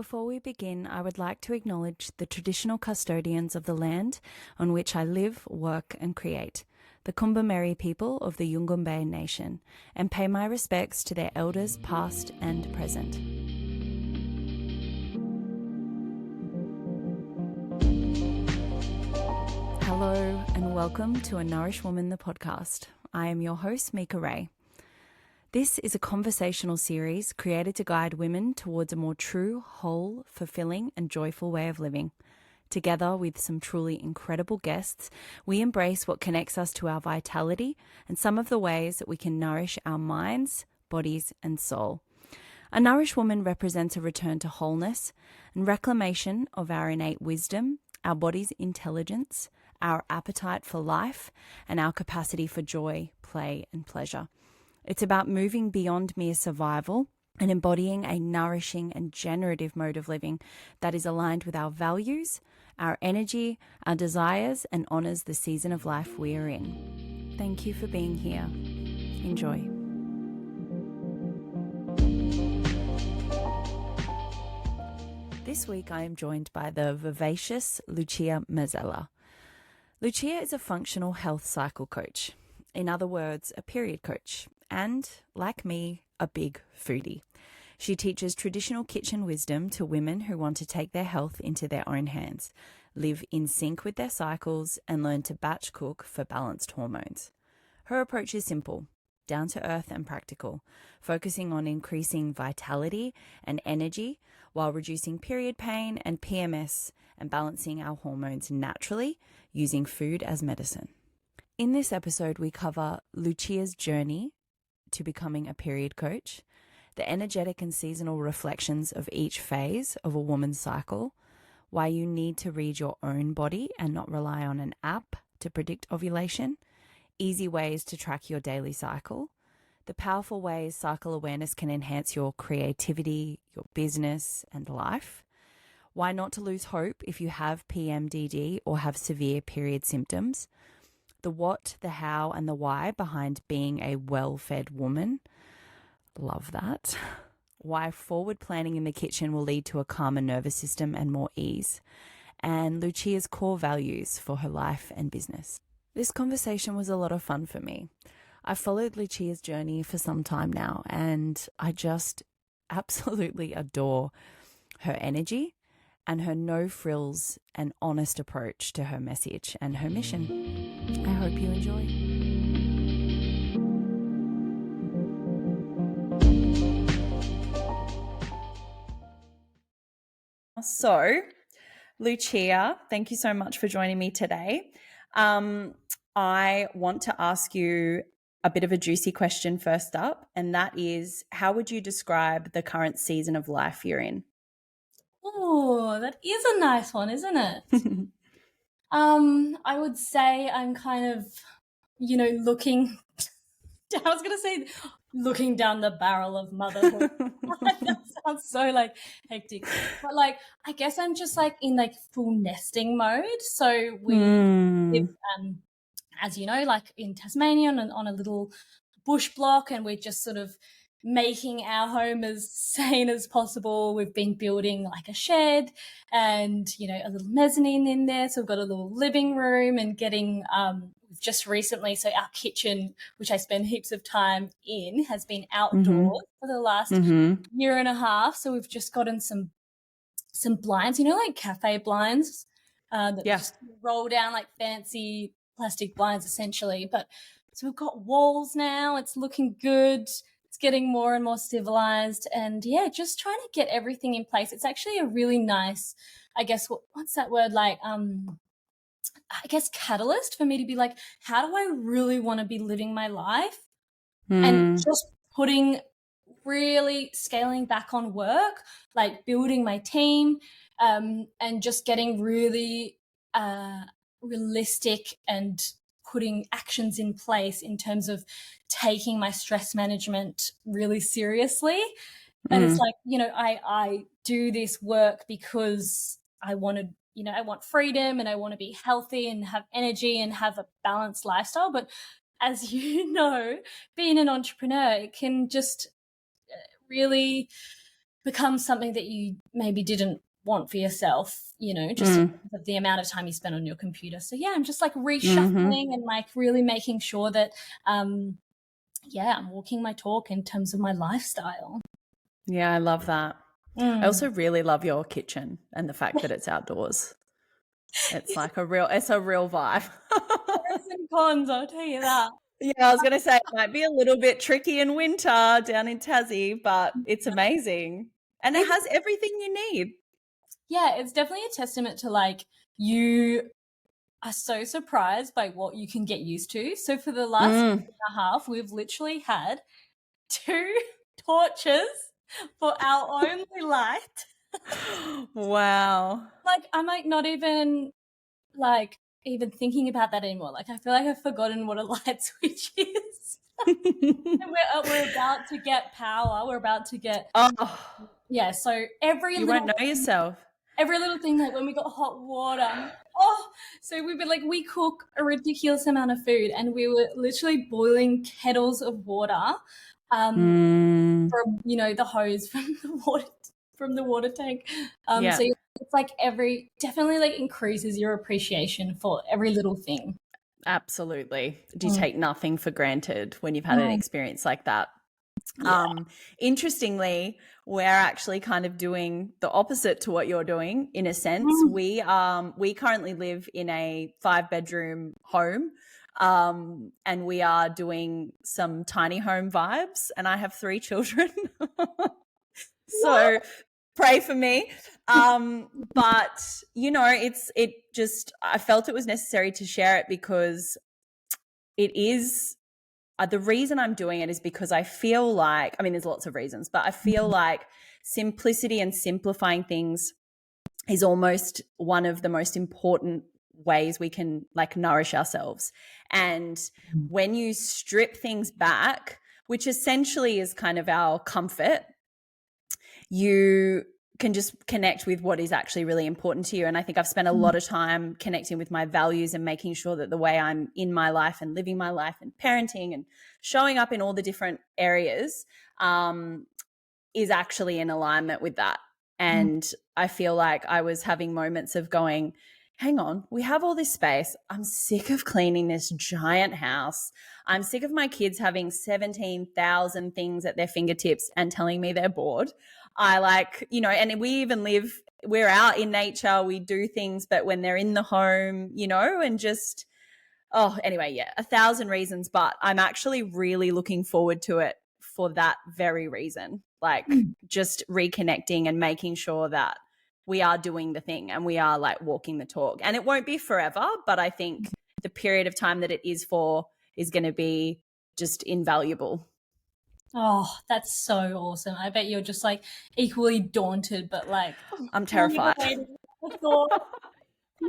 Before we begin, I would like to acknowledge the traditional custodians of the land on which I live, work and create, the Kumbameri people of the Yungumbeh Nation, and pay my respects to their elders past and present. Hello and welcome to A Nourished Woman, the podcast. I am your host, Mikka Raer. This is a conversational series created to guide women towards a more true, whole, fulfilling and joyful way of living. Together with some truly incredible guests, we embrace what connects us to our vitality and some of the ways that we can nourish our minds, bodies and soul. A nourished woman represents a return to wholeness and reclamation of our innate wisdom, our body's intelligence, our appetite for life, and our capacity for joy, play and pleasure. It's about moving beyond mere survival and embodying a nourishing and generative mode of living that is aligned with our values, our energy, our desires, and honours the season of life we are in. Thank you for being here. Enjoy. This week I am joined by the vivacious Lucia Mazzella. Lucia is a functional health cycle coach. In other words, a period coach. And, like me, a big foodie. She teaches traditional kitchen wisdom to women who want to take their health into their own hands, live in sync with their cycles, and learn to batch cook for balanced hormones. Her approach is simple, down to earth and practical, focusing on increasing vitality and energy while reducing period pain and PMS and balancing our hormones naturally using food as medicine. In this episode, we cover Lucia's journey to becoming a period coach, the energetic and seasonal reflections of each phase of a woman's cycle, why you need to read your own body and not rely on an app to predict ovulation, easy ways to track your daily cycle, the powerful ways cycle awareness can enhance your creativity, your business and life, why not to lose hope if you have PMDD or have severe period symptoms, the what, the how, and the why behind being a well-fed woman. Love that. Why forward planning in the kitchen will lead to a calmer nervous system and more ease. And Lucia's core values for her life and business. This conversation was a lot of fun for me. I followed Lucia's journey for some time now, and I just absolutely adore her energy and her no-frills and honest approach to her message and her mission. I hope you enjoy. So, Lucia, thank you so much for joining me today. I want to ask you a bit of a juicy question first up, and that is, how would you describe the current season of life you're in? Oh, that is a nice one, isn't it? I would say I'm kind of, looking I was going to say looking down the barrel of motherhood. That sounds so hectic. But I guess I'm just in full nesting mode. So we live, as you know, in Tasmania on a little bush block, and we're just sort of making our home as sane as possible. We've been building a shed and, a little mezzanine in there. So we've got a little living room and getting, we've just recently, so our kitchen, which I spend heaps of time in, has been outdoors for the last year and a half. So we've just gotten some blinds, cafe blinds that just roll down fancy plastic blinds essentially. But so we've got walls now. It's looking good. It's getting more and more civilized, and just trying to get everything in place. It's actually a really nice, I guess, what's that word I guess catalyst for me to be how do I really want to be living my life? And just really scaling back on work, building my team, and just getting really realistic and putting actions in place in terms of taking my stress management really seriously. And it's I do this work because I want to, I want freedom and I want to be healthy and have energy and have a balanced lifestyle. But as you know, being an entrepreneur, it can just really becomes something that you maybe didn't want for yourself, you know, just because of the amount of time you spend on your computer. So yeah, I'm just like reshuffling and like really making sure that I'm walking my talk in terms of my lifestyle. Yeah, I love that. I also really love your kitchen and the fact that it's outdoors. It's like it's a real vibe. Pros and cons, I'll tell you that. Yeah, I was going to say it might be a little bit tricky in winter down in Tassie, but it's amazing. And it has everything you need. Yeah, it's definitely a testament to like you are so surprised by what you can get used to. So for the last year and a half, we've literally had 2 torches for our only light. Wow. Like I might not even thinking about that anymore. Like I feel like I've forgotten what a light switch is. And we're about to get power. We're about to get so you won't know yourself. Every little thing, like when we got hot water. So we cook a ridiculous amount of food, and we were literally boiling kettles of water from, you know, the hose from the water tank. So it's like definitely like increases your appreciation for every little thing. Absolutely. Do you take nothing for granted when you've had an experience like that? Yeah. Interestingly, we're actually kind of doing the opposite to what you're doing in a sense. We currently live in a 5-bedroom home, and we are doing some tiny home vibes, and I have 3 children. So pray for me. But you know, I felt it was necessary to share it because it is the reason I'm doing it is because I feel like, I mean, there's lots of reasons, but I feel like simplicity and simplifying things is almost one of the most important ways we can like nourish ourselves. And when you strip things back, which essentially is kind of our comfort, you can just connect with what is actually really important to you. And I think I've spent a lot of time connecting with my values and making sure that the way I'm in my life and living my life and parenting and showing up in all the different areas is actually in alignment with that. And I feel like I was having moments of going, hang on, we have all this space. I'm sick of cleaning this giant house. I'm sick of my kids having 17,000 things at their fingertips and telling me they're bored. I like, you know, and we're out in nature, we do things, but when they're in the home, you know, and just, anyway, 1,000 reasons, but I'm actually really looking forward to it for that very reason, like just reconnecting and making sure that we are doing the thing and we are like walking the talk. And it won't be forever, but I think the period of time that it is for is going to be just invaluable. Oh, that's so awesome. I bet you're just like equally daunted, but like I'm terrified. I'm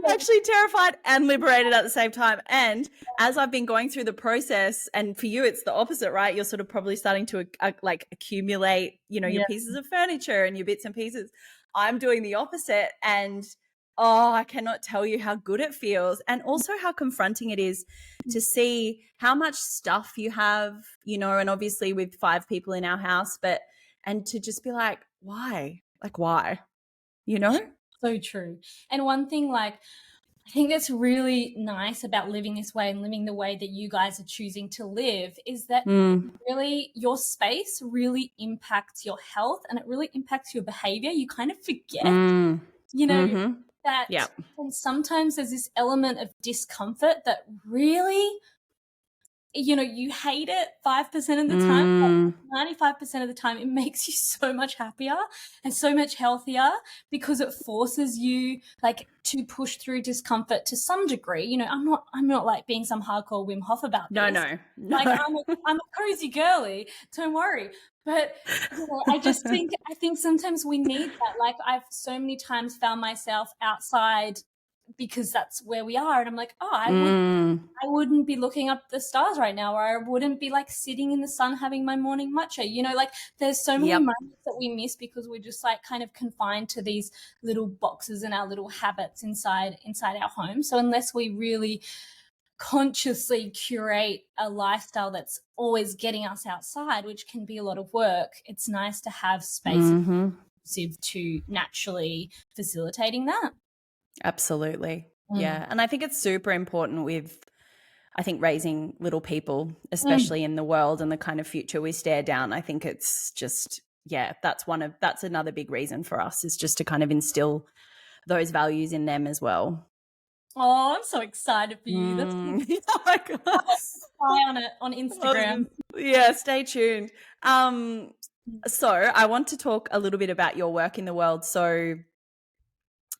actually terrified and liberated at the same time. And as I've been going through the process, and for you, it's the opposite, right? You're sort of probably starting to like accumulate, you know, your pieces of furniture and your bits and pieces. I'm doing the opposite. And I cannot tell you how good it feels, and also how confronting it is to see how much stuff you have, you know, and obviously with 5 people in our house, and to just be like, why? Like, why? You know? So true. And one thing, like, I think that's really nice about living this way and living the way that you guys are choosing to live is that really your space really impacts your health and it really impacts your behavior. You kind of forget, you know, that and sometimes there's this element of discomfort that really, you know, you hate it 5% of the time, but 95% of the time it makes you so much happier and so much healthier because it forces you like to push through discomfort to some degree. You know, I'm not like being some hardcore Wim Hof about this. No. Like I'm a cozy girly, don't worry. But you know, I think sometimes we need that. Like I've so many times found myself outside because that's where we are. And I'm like, I wouldn't be looking up the stars right now, or I wouldn't be like sitting in the sun having my morning matcha. You know, like there's so many moments that we miss because we're just like kind of confined to these little boxes and our little habits inside our home. So unless we really consciously curate a lifestyle that's always getting us outside, which can be a lot of work, it's nice to have space to naturally facilitating that. Absolutely. Yeah. And I think it's super important with, I think, raising little people, especially in the world and the kind of future we stare down. I think it's just, yeah, that's another big reason for us, is just to kind of instill those values in them as well. Oh, I'm so excited for you. That's Oh my God. on it on Instagram. Yeah, stay tuned. So I want to talk a little bit about your work in the world. So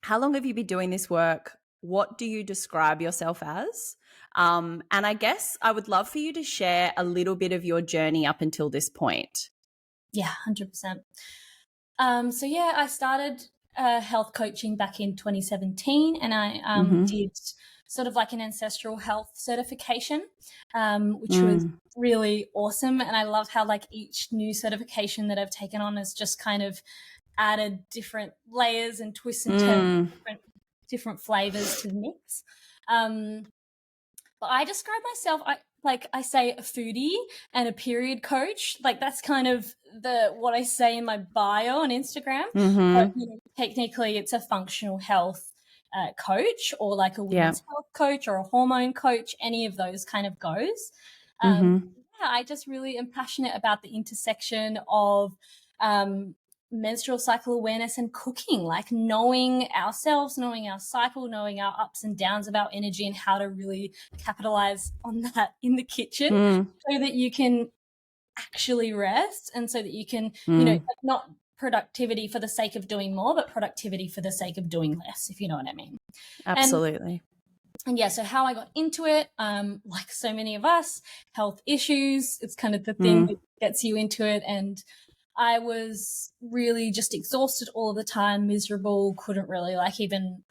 how long have you been doing this work? What do you describe yourself as? And I guess I would love for you to share a little bit of your journey up until this point. Yeah, 100%. So yeah, I started health coaching back in 2017, and I did sort of like an ancestral health certification, which was really awesome. And I love how like each new certification that I've taken on has just kind of added different layers and twists and turns, different flavors to the mix. But I describe myself, I say a foodie and a period coach. Like that's kind of what I say in my bio on Instagram. But technically, it's a functional health coach, or like a women's health coach, or a hormone coach. Any of those kind of goes. Yeah, I just really am passionate about the intersection of menstrual cycle awareness and cooking, like knowing ourselves, knowing our cycle, knowing our ups and downs of our energy, and how to really capitalize on that in the kitchen so that you can actually rest, and so that you can, not productivity for the sake of doing more, but productivity for the sake of doing less, if you know what I mean. Absolutely. And yeah, so how I got into it, like so many of us, health issues, it's kind of the thing that gets you into it. And I was really just exhausted all the time, miserable, couldn't really like even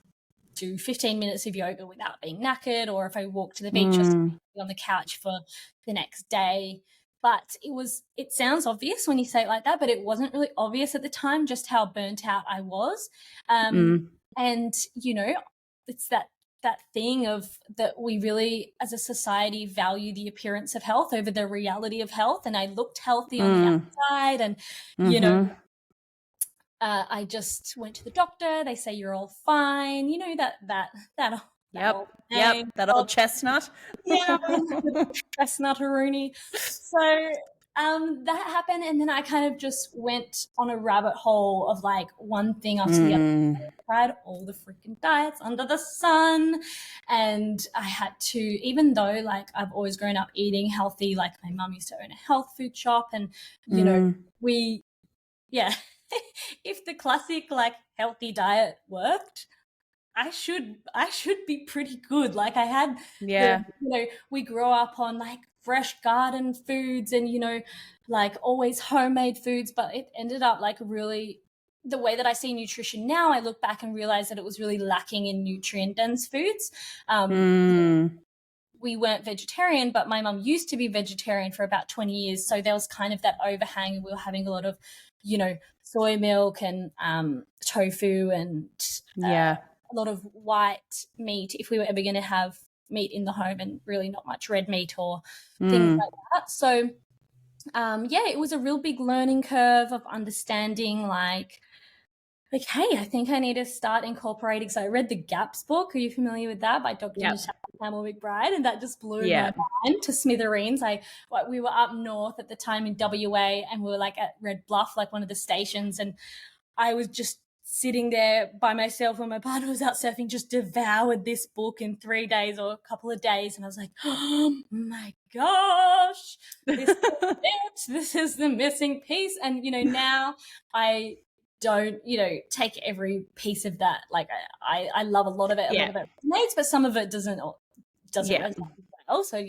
do 15 minutes of yoga without being knackered, or if I walked to the beach, just be on the couch for the next day. But it sounds obvious when you say it like that, but it wasn't really obvious at the time just how burnt out I was. And, it's that thing of that we really as a society value the appearance of health over the reality of health. And I looked healthy on the outside, and I just went to the doctor. They say you're all fine. You know, that old chestnut. Yeah, chestnut-a-rooney. So that happened, and then I kind of just went on a rabbit hole of like one thing after the other. I tried all the freaking diets under the sun, and I had to, even though like I've always grown up eating healthy, like my mum used to own a health food shop, and if the classic like healthy diet worked, I should be pretty good. Like I had, we grow up on like fresh garden foods and, like always homemade foods, but it ended up like really, the way that I see nutrition now, I look back and realize that it was really lacking in nutrient dense foods. We weren't vegetarian, but my mum used to be vegetarian for about 20 years. So there was kind of that overhang, and we were having a lot of, soy milk and tofu and a lot of white meat if we were ever going to have meat in the home, and really not much red meat or things like that. So, it was a real big learning curve of understanding like, hey, I think I need to start incorporating. So I read the GAPS book. Are you familiar with that, by Dr. Natasha Campbell McBride? And that just blew my mind to smithereens. We were up north at the time in WA, and we were like at Red Bluff, like one of the stations, and I was just sitting there by myself when my partner was out surfing, just devoured this book in 3 days or a couple of days. And I was like, oh my gosh, this is it. This is the missing piece. And, now I don't, take every piece of that. Like I love a lot of it. A lot of it resonates, but some of it doesn't resonate well. So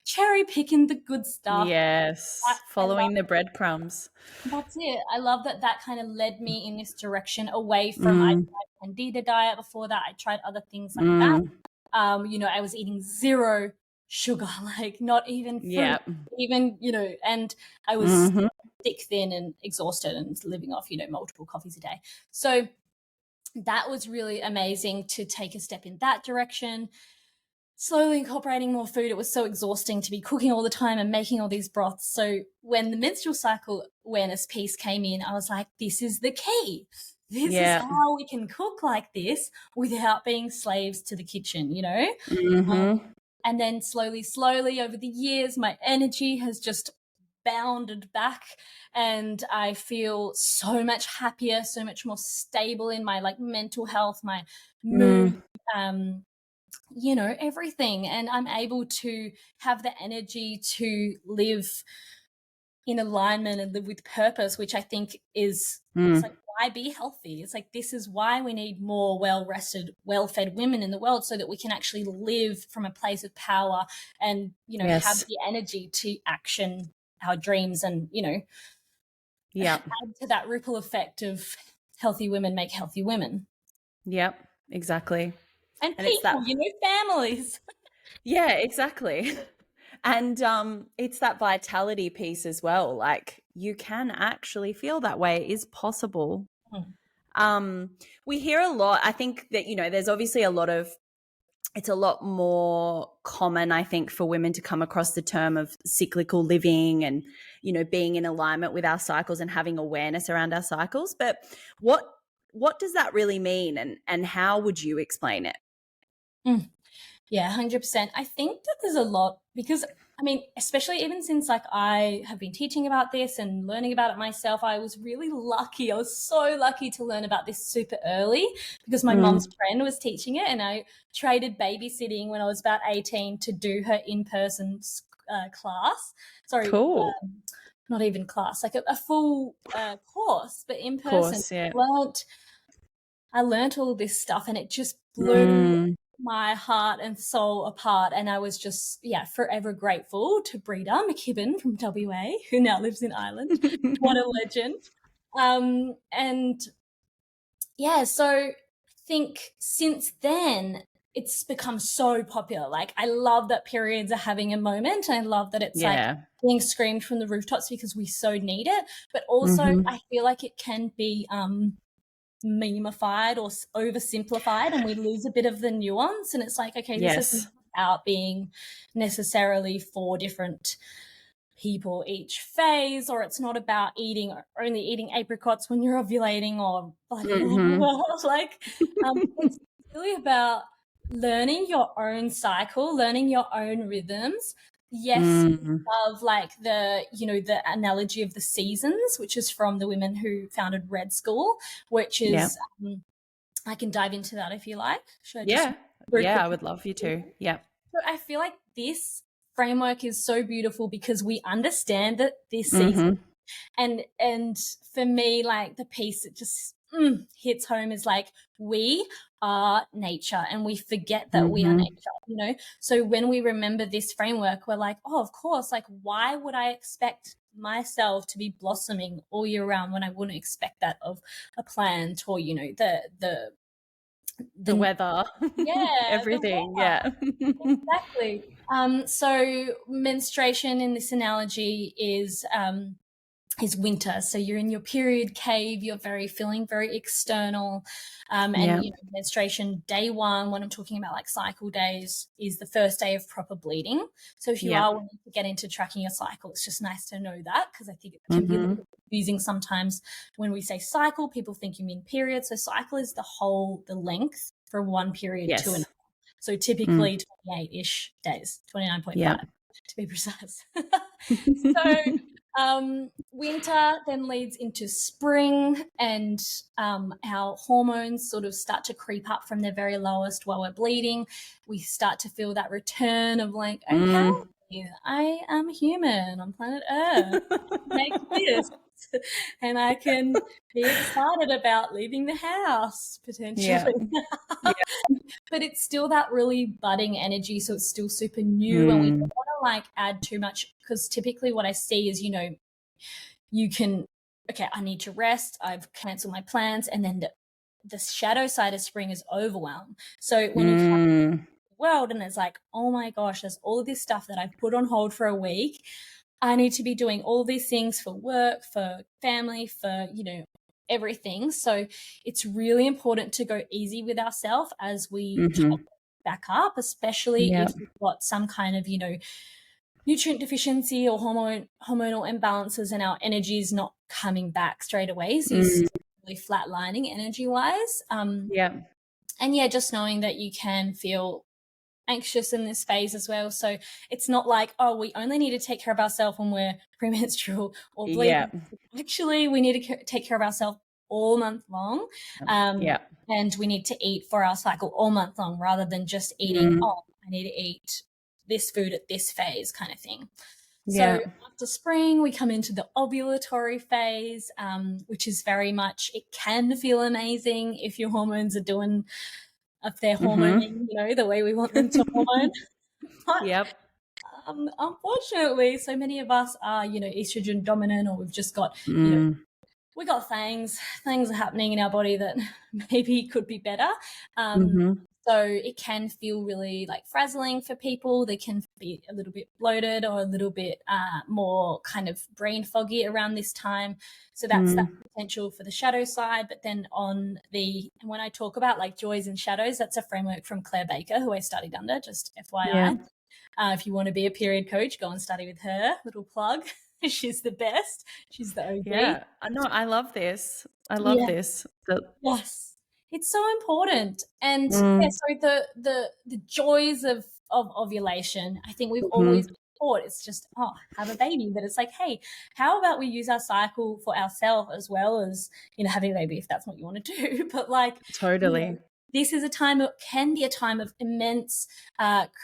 cherry picking the good stuff. Yes, following the breadcrumbs. That's it. I love that kind of led me in this direction away from I tried Candida diet before that. I tried other things like that. I was eating zero sugar, like not even fruit, even, and I was thick, thin and exhausted and living off, multiple coffees a day. So that was really amazing to take a step in that direction. slowly incorporating more food. It was so exhausting to be cooking all the time and making all these broths. So when the menstrual cycle awareness piece came in, I was like, this is the key. This is how we can cook like this without being slaves to the kitchen, you know? And then slowly over the years, my energy has just bounded back, and I feel so much happier, so much more stable in my like mental health, my mood, you know, everything. And I'm able to have the energy to live in alignment and live with purpose, which I think is it's like, why be healthy? It's like, this is why we need more well-rested, well-fed women in the world, so that we can actually live from a place of power and, you know, have the energy to action our dreams and, you know, add to that ripple effect of healthy women make healthy women. Yep, exactly. And people, you know, families. Yeah, exactly. And it's that vitality piece as well. Like, you can actually feel that way. It is possible. We hear a lot. I think that, you know, there's obviously it's a lot more common, I think, for women to come across the term of cyclical living and, you know, being in alignment with our cycles and having awareness around our cycles. But what does that really mean, and how would you explain it? Yeah, 100%. I think that there's a lot, because I mean, especially even since like I have been teaching about this and learning about it myself, I was really lucky. I was so lucky to learn about this super early, because my mom's friend was teaching it, and I traded babysitting when I was about 18 to do her in-person class. Sorry, Cool. not even class, like a full course, but in person. Course, yeah. I learned all this stuff, and it just blew my heart and soul apart. And I was just, forever grateful to Breeder McKibben from WA, who now lives in Ireland. What a legend. And yeah, so I think since then, it's become so popular. Like, I love that periods are having a moment. I love that it's like being screamed from the rooftops, because we so need it. But also I feel like it can be memeified or oversimplified, and we lose a bit of the nuance. And it's like, okay, this isn't about being necessarily for different people each phase, or it's not about only eating apricots when you're ovulating, or like it's really about learning your own cycle, learning your own rhythms. Yes, of like the analogy of the seasons, which is from the women who founded Red School, which is I can dive into that if you like. Should I I would love you to. Yeah. So I feel like this framework is so beautiful, because we understand that this season, and for me, like, the piece that just hits home is like, we are nature, and we forget that we are nature, you know? So when we remember this framework, we're like, oh, of course, like, why would I expect myself to be blossoming all year round when I wouldn't expect that of a plant, or, you know, the weather, everything. Exactly. So menstruation in this analogy is winter. So you're in your period cave, you're feeling very external. And you know, menstruation day one, when I'm talking about like cycle days, is the first day of proper bleeding. So if you are wanting to get into tracking your cycle, it's just nice to know that, because I think it can be a little bit confusing sometimes. When we say cycle, people think you mean period. So cycle is the length from one period to another. So typically 28-ish days, 29.5 to be precise. So winter then leads into spring, and our hormones sort of start to creep up from their very lowest while we're bleeding. We start to feel that return of like, okay, I am human on planet Earth. Make this. And I can be excited about leaving the house potentially. But it's still that really budding energy, so it's still super new, and we don't want to like add too much, because typically what I see is, you know, you can, okay, I need to rest, I've cancelled my plans, and then the shadow side of spring is overwhelm. So when you come to the world and it's like, oh my gosh, there's all of this stuff that I've put on hold for a week, I need to be doing all these things for work, for family, for, you know, everything. So it's really important to go easy with ourselves as we back up, especially Yeah. if you've got some kind of, you know, nutrient deficiency or hormonal imbalances and our energy is not coming back straight away. So you're really flatlining energy-wise. Yeah. And yeah, just knowing that you can feel anxious in this phase as well. So it's not like, oh, we only need to take care of ourselves when we're premenstrual or Yeah. bleeding. Actually, we need to take care of ourselves all month long. Yeah. And we need to eat for our cycle all month long rather than just eating, oh, I need to eat this food at this phase kind of thing. Yeah. So after spring, we come into the ovulatory phase, which is very much, it can feel amazing if your hormones are doing, if they're hormoning, you know, the way we want them to hormone. But Yep. unfortunately, so many of us are, you know, estrogen dominant, or we've just got, you know, we got things are happening in our body that maybe could be better. So it can feel really like frazzling for people. They can be a little bit bloated or a little bit more kind of brain foggy around this time. So that's that potential for the shadow side. But then when I talk about like joys and shadows, that's a framework from Claire Baker, who I studied under, just FYI. Yeah. If you want to be a period coach, go and study with her. Little plug. She's the best. She's the OG. Yeah. I know. I love this. I love this. Yes. It's so important. And yeah, so the joys of ovulation, I think we've always been taught it's just, have a baby. But it's like, hey, how about we use our cycle for ourselves as well as, you know, having a baby if that's what you want to do. But like, Totally. you know, this is can be a time of immense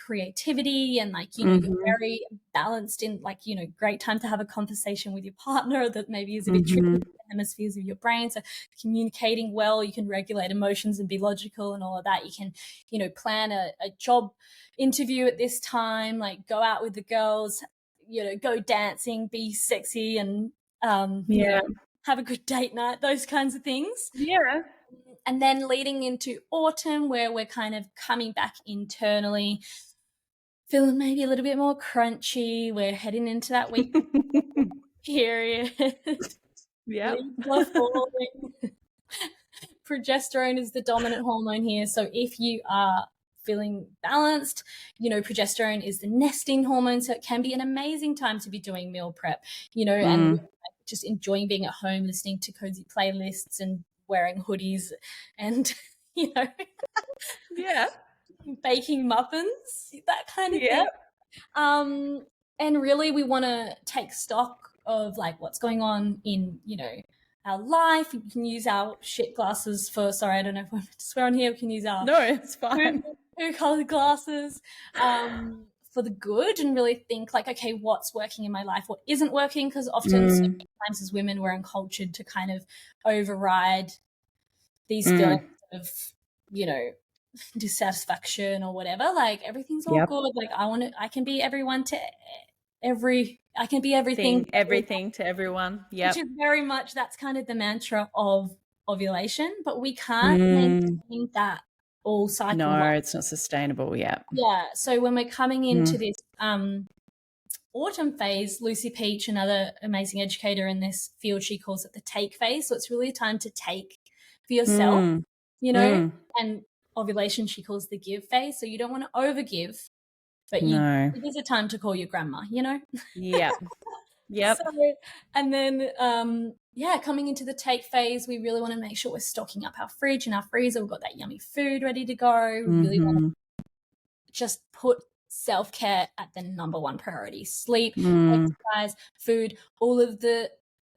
creativity and like, you know, you're very balanced in like, you know, great time to have a conversation with your partner that maybe is a bit tricky with the hemispheres of your brain. So communicating well, you can regulate emotions and be logical and all of that. You can, you know, plan a job interview at this time, like go out with the girls, you know, go dancing, be sexy and, you know, have a good date night, those kinds of things. Yeah. And then leading into autumn, where we're kind of coming back internally, feeling maybe a little bit more crunchy. We're heading into that week period. Yeah. Leaves are falling. Progesterone is the dominant hormone here. So if you are feeling balanced, you know, progesterone is the nesting hormone. So it can be an amazing time to be doing meal prep, you know, and just enjoying being at home, listening to cozy playlists and wearing hoodies and, you know, baking muffins, that kind of thing. And really we want to take stock of like what's going on in, you know, our life. We can use our shit glasses for, sorry, I don't know if I'm to swear on here. We can use our No, it's fine. colored glasses for the good and really think like, okay, what's working in my life? What isn't working? Because often so many times as women, we're encultured to kind of override these feelings of, you know, dissatisfaction or whatever. Like everything's all good. Like I can be everyone to I can be everything to everyone. Yeah. Which is very much, that's kind of the mantra of ovulation, but we can't maintain that all cycle. No, it's not sustainable. Yeah. Yeah. So when we're coming into this autumn phase, Lucy Peach, another amazing educator in this field, she calls it the take phase. So it's really a time to take for yourself, you know, and ovulation she calls the give phase. So you don't want to overgive, but it is a time to call your grandma, you know? Yeah. Yep. So, and then, coming into the take phase, we really want to make sure we're stocking up our fridge and our freezer. We've got that yummy food ready to go. We really want to just put self-care at the number one priority. Sleep, exercise, food, all of the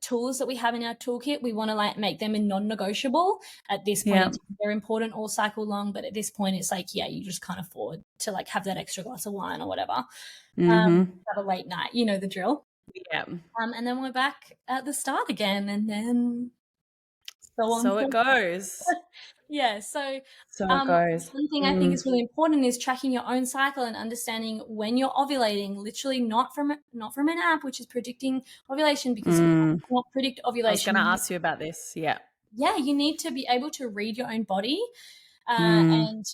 tools that we have in our toolkit, we want to like make them non-negotiable at this point. They're important all cycle long, but at this point it's like, you just can't afford to like have that extra glass of wine or whatever. Have a late night, you know the drill. Yeah. And then we're back at the start again, and then so on. So it goes. Yeah. So it goes. One thing I think is really important is tracking your own cycle and understanding when you're ovulating. Literally, not from an app which is predicting ovulation, because you cannot predict ovulation. I was going to ask you about this. Yeah. Yeah, you need to be able to read your own body and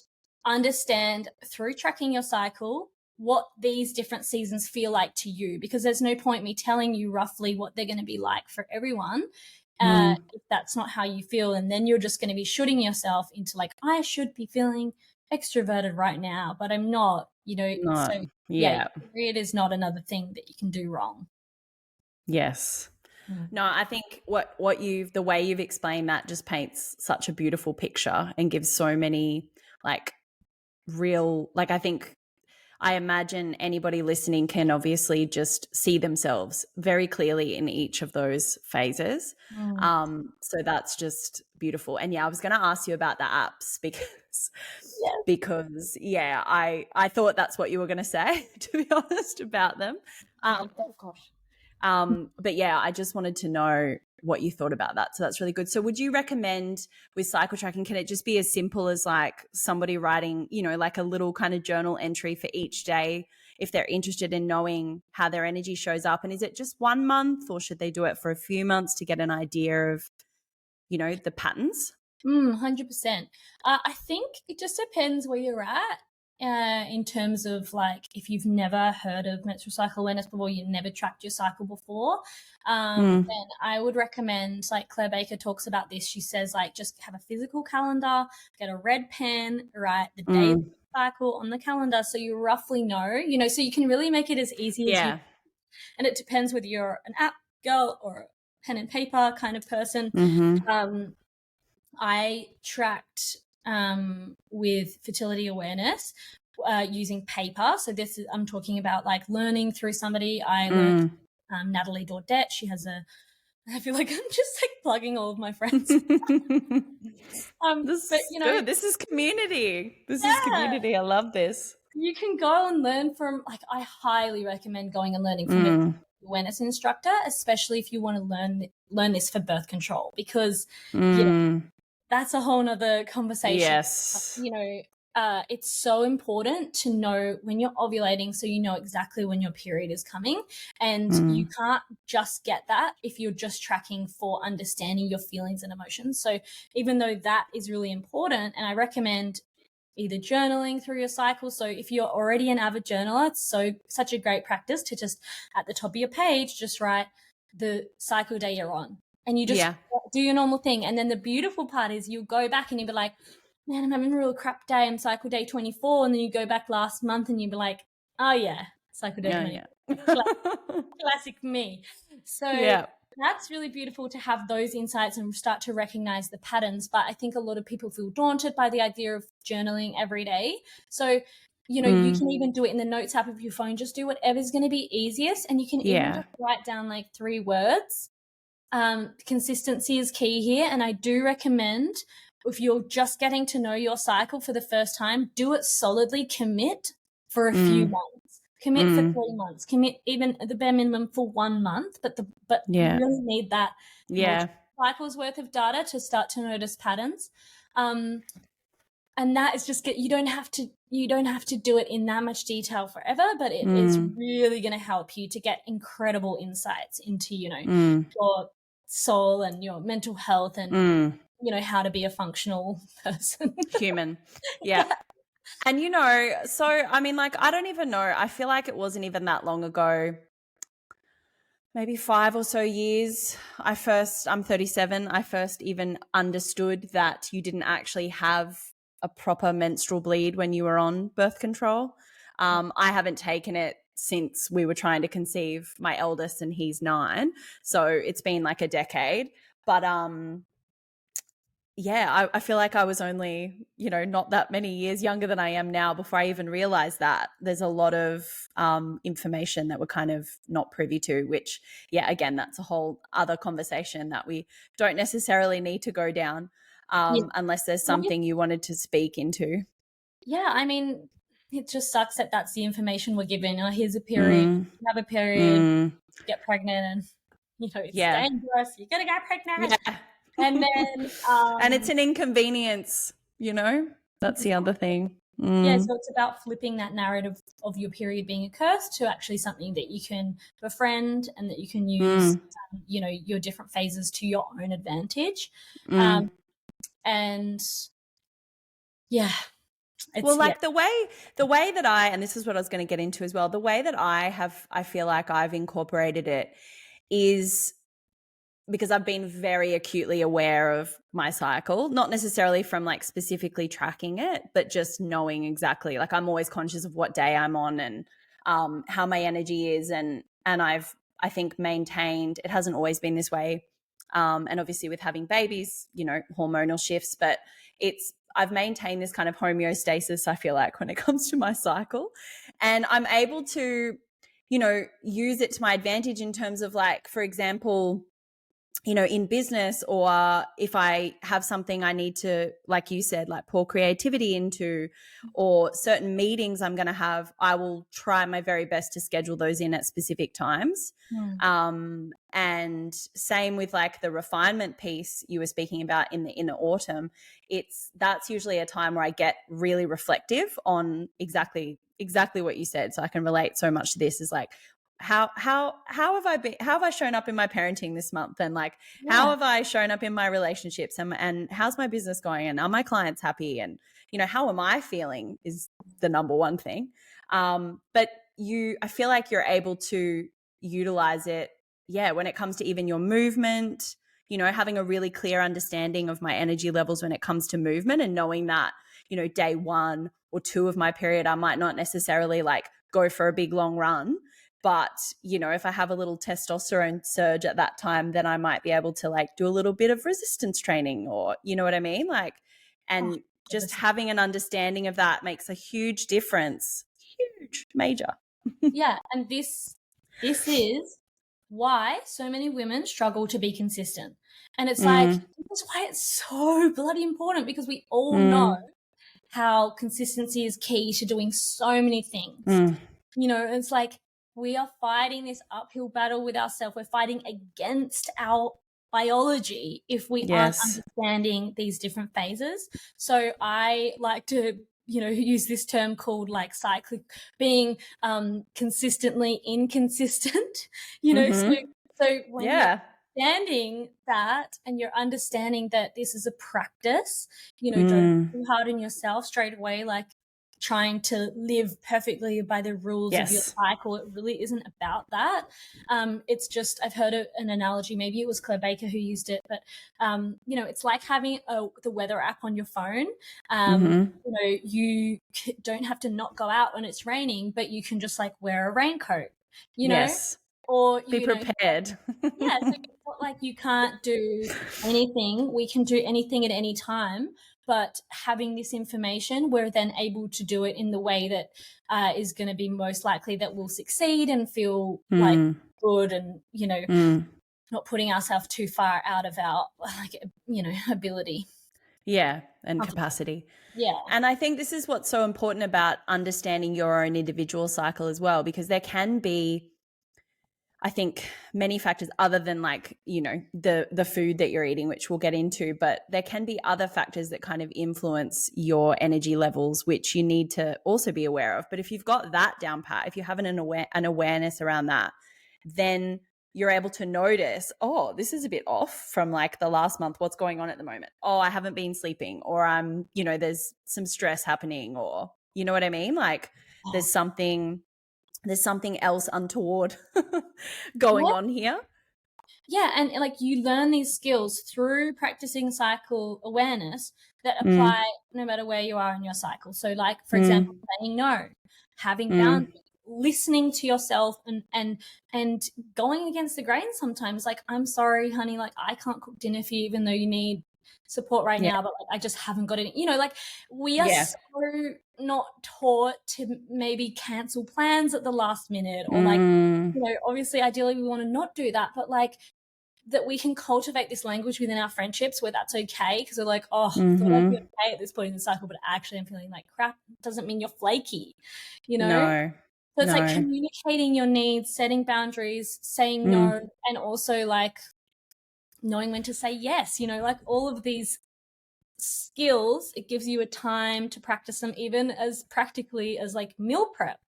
understand through tracking your cycle what these different seasons feel like to you, because there's no point me telling you roughly what they're going to be like for everyone if that's not how you feel, and then you're just going to be shooting yourself into like, I should be feeling extroverted right now, but I'm not, No. so yeah, Yeah. period is not another thing that you can do wrong. Yes. Mm. No, I think the way you've explained that just paints such a beautiful picture and gives so many like real, like I imagine anybody listening can obviously just see themselves very clearly in each of those phases. Mm. So that's just beautiful. And yeah, I was going to ask you about the apps Yes. because yeah, I thought that's what you were going to say, to be honest, about them. Oh gosh. But yeah, I just wanted to know what you thought about that. So that's really good. So would you recommend with cycle tracking, can it just be as simple as like somebody writing, like a little kind of journal entry for each day if they're interested in knowing how their energy shows up? And is it just 1 month or should they do it for a few months to get an idea of, the patterns? 100%. I think it just depends where you're at. In terms of like if you've never heard of menstrual cycle awareness before, you've never tracked your cycle before, then I would recommend, like Claire Baker talks about this. She says like just have a physical calendar, get a red pen, write the day of the cycle on the calendar so you roughly know, so you can really make it as easy as you. Yeah. And it depends whether you're an app girl or a pen and paper kind of person. I tracked with fertility awareness using paper. So I'm talking about like learning through somebody. I learned Natalie Dordet. She has I feel like I'm just like plugging all of my friends. This but is good. This is community. This is community. I love this. You can go and learn from, like, I highly recommend going and learning from a awareness instructor, especially if you want to learn this for birth control, because that's a whole nother conversation. Yes. It's so important to know when you're ovulating so you know exactly when your period is coming. And you can't just get that if you're just tracking for understanding your feelings and emotions. So even though that is really important, and I recommend either journaling through your cycle. So if you're already an avid journaler, it's such a great practice to just at the top of your page, just write the cycle day you're on. And you just do your normal thing. And then the beautiful part is you'll go back and you'll be like, man, I'm having a real crap day. I'm cycle day 24. And then you go back last month and you'll be like, oh yeah, cycle day 24. Classic me. So that's really beautiful to have those insights and start to recognize the patterns. But I think a lot of people feel daunted by the idea of journaling every day. So, you can even do it in the notes app of your phone. Just do whatever's going to be easiest. And you can even just write down like 3 words. Consistency is key here. And I do recommend, if you're just getting to know your cycle for the first time, do it solidly, commit for a few months. Commit for 3 months. Commit even at the bare minimum for 1 month. But you really need that cycle's worth of data to start to notice patterns. And that is just you don't have to do it in that much detail forever, but it is really going to help you to get incredible insights into your soul and your mental health and how to be a functional person, human. Yeah. And so I mean, like, I don't even know, I feel like it wasn't even that long ago, maybe 5 or so years, I'm 37, I first even understood that you didn't actually have a proper menstrual bleed when you were on birth control. I haven't taken it since we were trying to conceive my eldest, and he's 9. So it's been like a decade. But I feel like I was only, not that many years younger than I am now before I even realized that there's a lot of information that we're kind of not privy to, which, again, that's a whole other conversation that we don't necessarily need to go down unless there's something you wanted to speak into. Yeah, I mean, it just sucks that that's the information we're given. Oh, here's a period, you have a period, get pregnant, and, it's dangerous. You're going to get pregnant. Yeah. And then and it's an inconvenience, that's the other thing. Yeah, so it's about flipping that narrative of your period being a curse to actually something that you can befriend and that you can use your different phases to your own advantage. And the way that and this is what I was going to get into as well, the way that I feel like I've incorporated it is because I've been very acutely aware of my cycle, not necessarily from like specifically tracking it, but just knowing exactly, like I'm always conscious of what day I'm on and how my energy is. And I think maintained, it hasn't always been this way. And obviously with having babies, you know, hormonal shifts, but I've maintained this kind of homeostasis, I feel like, when it comes to my cycle. And I'm able to, you know, use it to my advantage in terms of like, for example, you know, in business, or if I have something I need to, like you said, like pour creativity into, or certain meetings I'm going to have, I will try my very best to schedule those in at specific times. And same with like the refinement piece you were speaking about in the autumn. That's usually a time where I get really reflective on exactly what you said. So I can relate so much to this, is like, how have I shown up in my parenting this month, and like how have I shown up in my relationships, and how's my business going, and are my clients happy, and you know, how am I feeling is the number one thing. But I feel like you're able to utilize it when it comes to even your movement, you know, having a really clear understanding of my energy levels when it comes to movement, and knowing that, you know, day 1 or 2 of my period I might not necessarily like go for a big long run. But, you know, if I have a little testosterone surge at that time, then I might be able to like do a little bit of resistance training, or, you know what I mean? Like, and just having an understanding of that makes a huge difference. Huge, major. Yeah. And this is why so many women struggle to be consistent. And it's like, that's why it's so bloody important, because we all know how consistency is key to doing so many things. You know, it's like, we are fighting this uphill battle with ourselves. We're fighting against our biology if we aren't understanding these different phases. So I like to, you know, use this term called like cyclic, being consistently inconsistent, you know. So when you're understanding that, and you're understanding that this is a practice, you know, don't be too hard on yourself straight away, like trying to live perfectly by the rules of your cycle. It really isn't about that. It's just, I've heard an analogy, maybe it was Claire Baker who used it, but you know, it's like having the weather app on your phone. You know, you don't have to not go out when it's raining, but you can just like wear a raincoat, you know, or be prepared. So it's not like you can't do anything. We can do anything at any time. But having this information, we're then able to do it in the way that is going to be most likely that we'll succeed and feel like good, and, you know, not putting ourselves too far out of our, like, you know, ability. Yeah, and capacity. Yeah. And I think this is what's so important about understanding your own individual cycle as well, because there can be, I think, many factors other than like, you know, the food that you're eating, which we'll get into, but there can be other factors that kind of influence your energy levels, which you need to also be aware of. But if you've got that down pat, if you have an awareness around that, then you're able to notice, oh, this is a bit off from like the last month. What's going on at the moment? Oh, I haven't been sleeping, or I'm, you know, there's some stress happening, or, you know what I mean? Like there's something else untoward going on here. Yeah, and like you learn these skills through practicing cycle awareness that apply no matter where you are in your cycle. So like, for example, saying no, having boundaries, listening to yourself, and going against the grain sometimes. Like, I'm sorry, honey, like I can't cook dinner for you even though you need support right now, but like I just haven't got it. You know, like we are so not taught to maybe cancel plans at the last minute, or like, you know, obviously ideally we want to not do that, but like that we can cultivate this language within our friendships where that's okay, because we're like, oh, I thought I'd be okay at this point in the cycle, but actually I'm feeling like crap. Doesn't mean you're flaky, you know? No. So it's like communicating your needs, setting boundaries, saying no, and also like knowing when to say yes, you know, like all of these skills, it gives you a time to practice them, even as practically as like meal prep.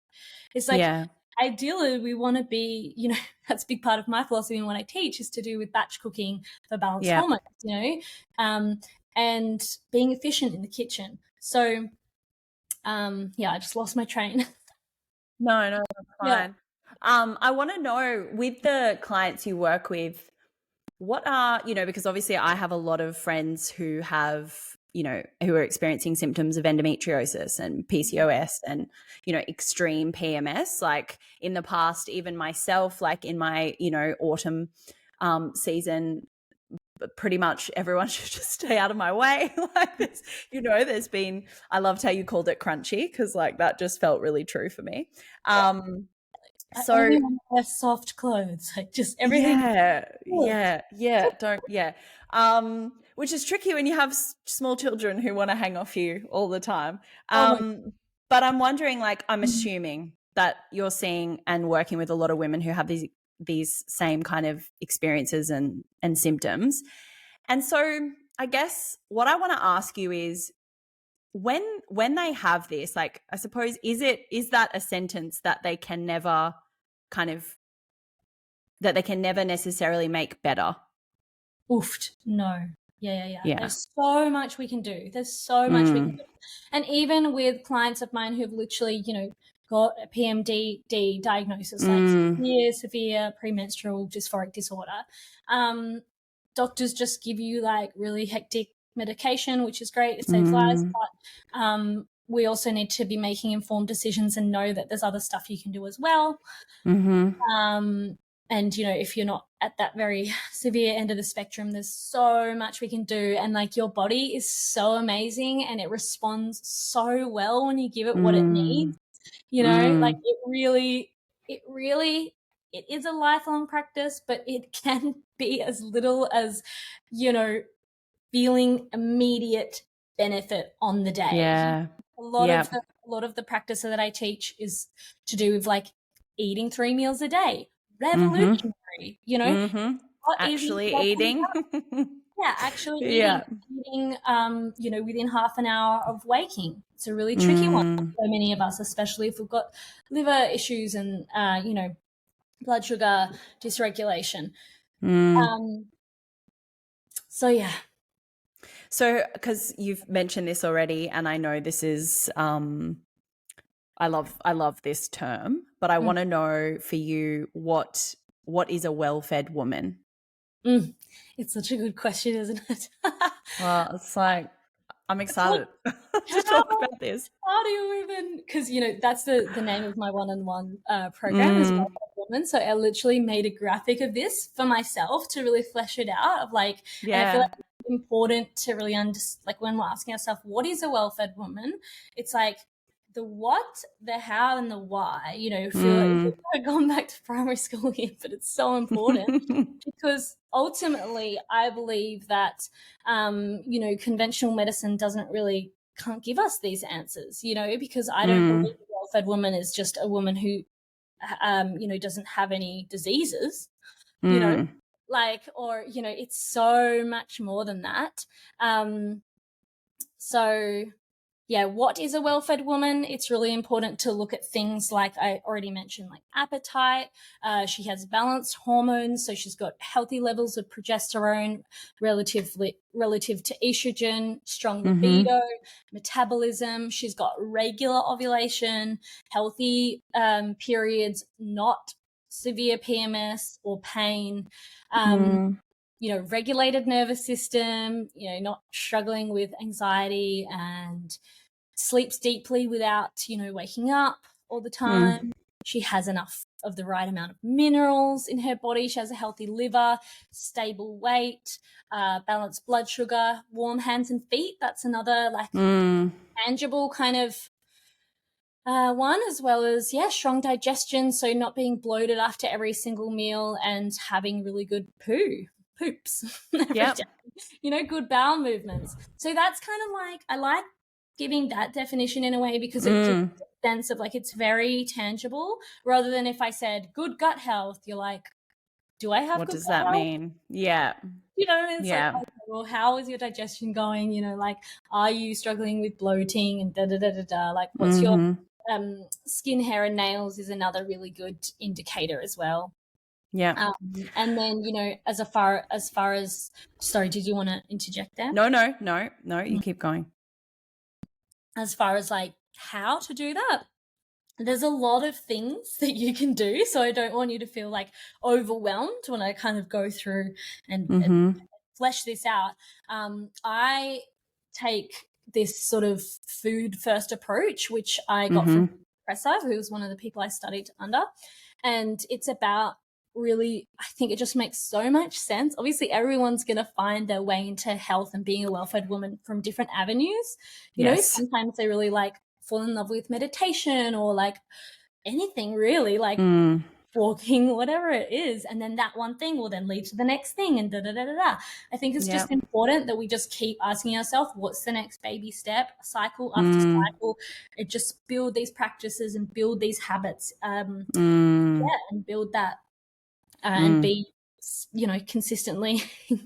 It's like, ideally we want to be, you know, that's a big part of my philosophy and what I teach is to do with batch cooking for balanced hormones, you know, and being efficient in the kitchen. So I just lost my train. No, that's fine. I want to know, with the clients you work with, what are, because obviously I have a lot of friends who have, who are experiencing symptoms of endometriosis and PCOS and, extreme PMS. Like in the past, even myself, like in my, autumn season, pretty much everyone should just stay out of my way. Like this, there's been, I loved how you called it crunchy, because like that just felt really true for me. I So only want to wear soft clothes, like just everything. Which is tricky when you have small children who want to hang off you all the time. Oh my But I'm wondering, like, I'm God. assuming that you're seeing and working with a lot of women who have these same kind of experiences and symptoms. And so I guess what I want to ask you is, when they have this, like, I suppose, is that a sentence that they can never necessarily make better? Oofed. No. Yeah. Yeah. There's so much we can do. There's so much we can do. And even with clients of mine who've literally, got a PMDD diagnosis, like severe premenstrual dysphoric disorder, doctors just give you like really hectic medication, which is great. It saves lives. But we also need to be making informed decisions and know that there's other stuff you can do as well. And, if you're not at that very severe end of the spectrum, there's so much we can do. And like your body is so amazing and it responds so well when you give it what it needs, like it is a lifelong practice, but it can be as little as, feeling immediate benefit on the day. Yeah. A lot of the practice that I teach is to do with like eating 3 meals a day. Revolutionary, Actually eating. Actually eating, within half an hour of waking. It's a really tricky one for so many of us, especially if we've got liver issues and, blood sugar dysregulation. So, because you've mentioned this already, and I know this is, I love this term, but I want to know for you, what is a well-fed woman? It's such a good question, isn't it? Well, it's like, I'm excited to talk about this. How do you even, because, that's the name of my one-on-one program is Well-Fed Woman. So I literally made a graphic of this for myself to really flesh it out of like, and I feel like it's important to really understand, like when we're asking ourselves, what is a well-fed woman? It's like the what, the how, and the why, feel like I've gone back to primary school here, but it's so important because ultimately I believe that, conventional medicine can't give us these answers, because I don't believe a well-fed woman is just a woman who, doesn't have any diseases, it's so much more than that. What is a well-fed woman? It's really important to look at things like I already mentioned, like appetite. She has balanced hormones, so she's got healthy levels of progesterone relative to estrogen, strong libido, metabolism. She's got regular ovulation, healthy periods, not severe PMS or pain. Regulated nervous system, not struggling with anxiety, and sleeps deeply without, waking up all the time. She has enough of the right amount of minerals in her body. She has a healthy liver, stable weight, balanced blood sugar, warm hands and feet. That's another tangible kind of one, as well as, strong digestion. So not being bloated after every single meal and having really good poops every day. Good bowel movements. So that's kind of like, I like giving that definition in a way because it gives a sense of like it's very tangible, rather than if I said good gut health, you're like, do I have what good does gut that health? mean? It's like, okay, well, how is your digestion going? Like, are you struggling with bloating and da-da-da-da-da? Like, what's your skin, hair, and nails is another really good indicator as well. Yeah. And then, as far as, sorry, did you want to interject there? No, you keep going. As far as like how to do that, there's a lot of things that you can do. So I don't want you to feel like overwhelmed when I kind of go through and flesh this out. I take this sort of food first approach, which I got from Professor, who was one of the people I studied under. And it's about really, I think it just makes so much sense. Obviously, everyone's going to find their way into health and being a well-fed woman from different avenues. You know, sometimes they really like fall in love with meditation or like anything really, like walking, whatever it is, and then that one thing will then lead to the next thing and da da da da da. I think it's just important that we just keep asking ourselves, what's the next baby step, cycle after cycle, and just build these practices and build these habits, and build that and be, you know, consistently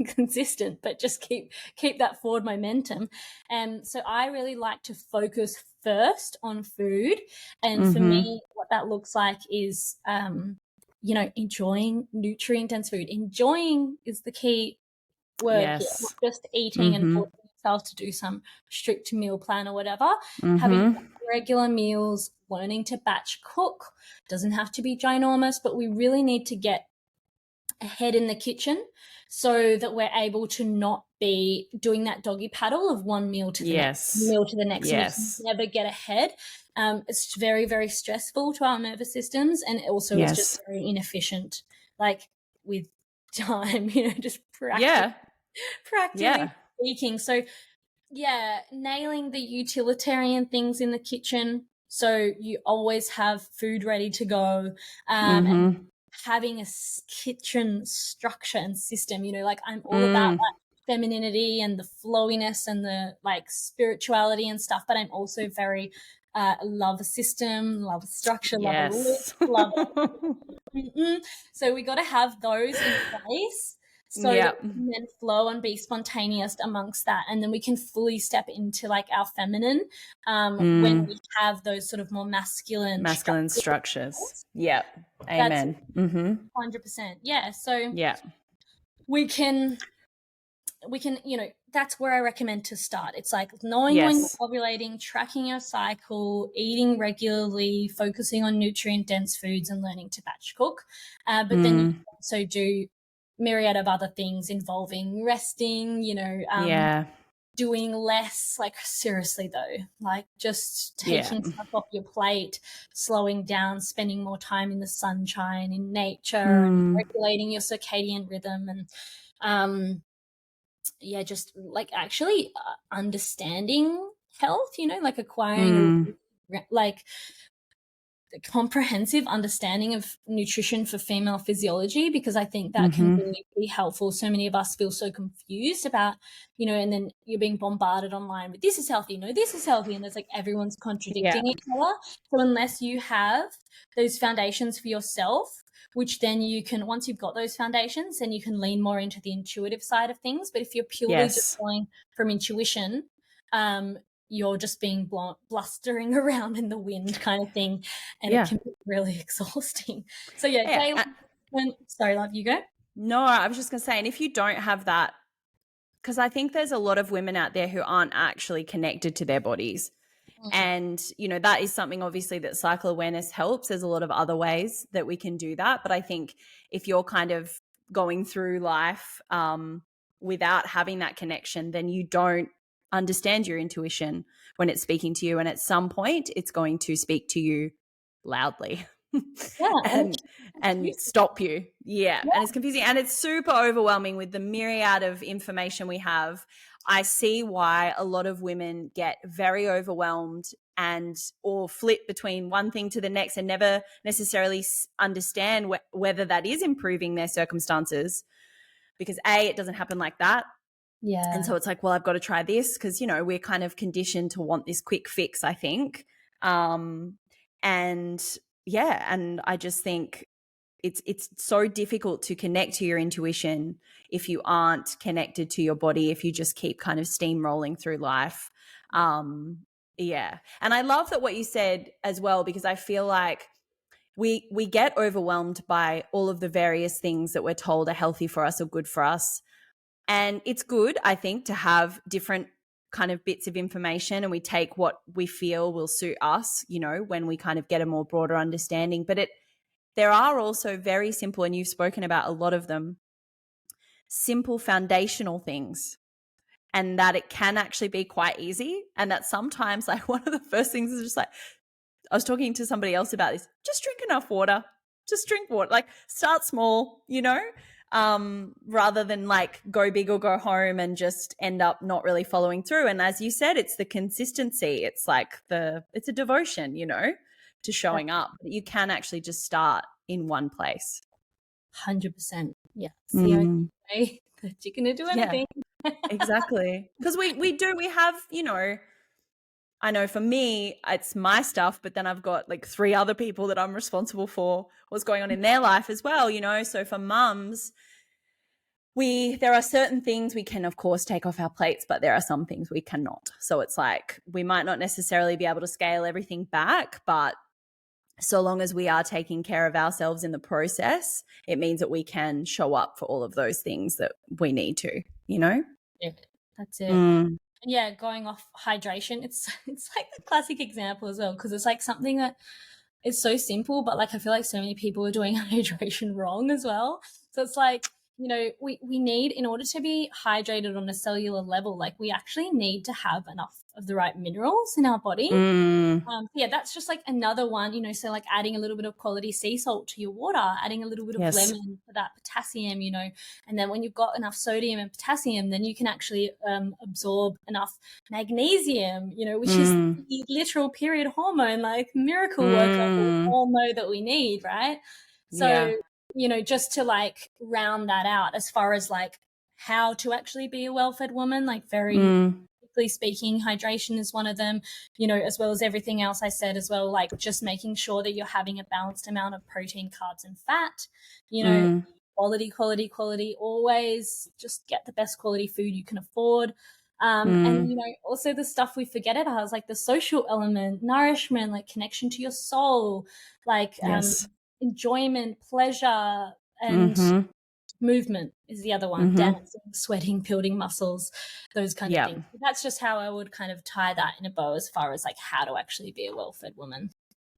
consistent, but just keep that forward momentum. And so I really like to focus first on food, and for me what that looks like is you know, enjoying nutrient dense food. Enjoying is the key word here, not just eating and forcing yourself to do some strict meal plan or whatever. Having regular meals, learning to batch cook, doesn't have to be ginormous, but we really need to get ahead in the kitchen so that we're able to not be doing that doggy paddle of one meal to the next meal to the next. We never get ahead. It's very, very stressful to our nervous systems, and also it's just very inefficient, like with time, you know, just practically speaking. So nailing the utilitarian things in the kitchen so you always have food ready to go, and having a kitchen structure and system, you know, like I'm all about that femininity and the flowiness and the like spirituality and stuff, but I'm also very love a system, love a structure, love a list, love so we got to have those in place so that we can then flow and be spontaneous amongst that, and then we can fully step into like our feminine when we have those sort of more masculine structures. Amen. 100%. So we can, you know, that's where I recommend to start. It's like knowing when you're ovulating, tracking your cycle, eating regularly, focusing on nutrient dense foods, and learning to batch cook. But then you can also do myriad of other things involving resting, you know, doing less, like seriously though, like just taking stuff off your plate, slowing down, spending more time in the sunshine, in nature, and regulating your circadian rhythm, and just like actually understanding health, you know, like acquiring like a comprehensive understanding of nutrition for female physiology, because I think that can really be helpful. So many of us feel so confused about, you know, and then you're being bombarded online with this is healthy, no, this is healthy, and there's like everyone's contradicting each other. So unless you have those foundations for yourself, which then you can, once you've got those foundations, then you can lean more into the intuitive side of things. But if you're purely just going from intuition, you're just being blustering around in the wind kind of thing, and it can be really exhausting. So sorry, love, you go. No, I was just going to say, and if you don't have that, because I think there's a lot of women out there who aren't actually connected to their bodies. And, you know, that is something obviously that cycle awareness helps. There's a lot of other ways that we can do that. But I think if you're kind of going through life without having that connection, then you don't understand your intuition when it's speaking to you. And at some point it's going to speak to you loudly and stop you. And it's confusing, and it's super overwhelming with the myriad of information we have. I see why a lot of women get very overwhelmed and or flip between one thing to the next and never necessarily understand whether that is improving their circumstances, because it doesn't happen like that. And so it's like, well, I've got to try this because, you know, we're kind of conditioned to want this quick fix, I think. And I just think it's so difficult to connect to your intuition if you aren't connected to your body, if you just keep kind of steamrolling through life. And I love that what you said as well, because I feel like we get overwhelmed by all of the various things that we're told are healthy for us or good for us. And it's good, I think, to have different kind of bits of information and we take what we feel will suit us, you know, when we kind of get a more broader understanding. But there are also very simple, and you've spoken about a lot of them, simple foundational things, and that it can actually be quite easy. And that sometimes, like, one of the first things is just like, I was talking to somebody else about this, just drink enough water, just drink water, like start small, you know, rather than like go big or go home and just end up not really following through. And as you said, it's the consistency. It's like it's a devotion, you know, to showing up. You can actually just start in one place. 100%. Yeah. It's the only way that you're going to do anything. Yeah, exactly. Because we have, you know, I know for me, it's my stuff, but then I've got like 3 other people that I'm responsible for what's going on in their life as well, you know. So for mums, there are certain things we can, of course, take off our plates, but there are some things we cannot. So it's like we might not necessarily be able to scale everything back, but so long as we are taking care of ourselves in the process, it means that we can show up for all of those things that we need to, you know? Yeah, that's it. Yeah, going off hydration, it's like the classic example as well, because it's like something that is so simple, but like I feel like so many people are doing hydration wrong as well. So it's like, you know, we need, in order to be hydrated on a cellular level, like we actually need to have enough of the right minerals in our body. Yeah, that's just like another one, you know, so like adding a little bit of quality sea salt to your water, adding a little bit of lemon for that potassium, you know, and then when you've got enough sodium and potassium, then you can actually absorb enough magnesium, you know, which is the literal period hormone, like miracle worker we all know that we need, right? So, you know, just to like round that out as far as like how to actually be a well-fed woman, like very speaking, hydration is one of them, you know, as well as everything else I said as well, like just making sure that you're having a balanced amount of protein, carbs and fat, you know, quality, always just get the best quality food you can afford. And, you know, also the stuff we forget about is like the social element, nourishment, like connection to your soul, like enjoyment, pleasure, and movement is the other one. Dancing, sweating, building muscles, those kind of things. That's just how I would kind of tie that in a bow as far as like how to actually be a well-fed woman.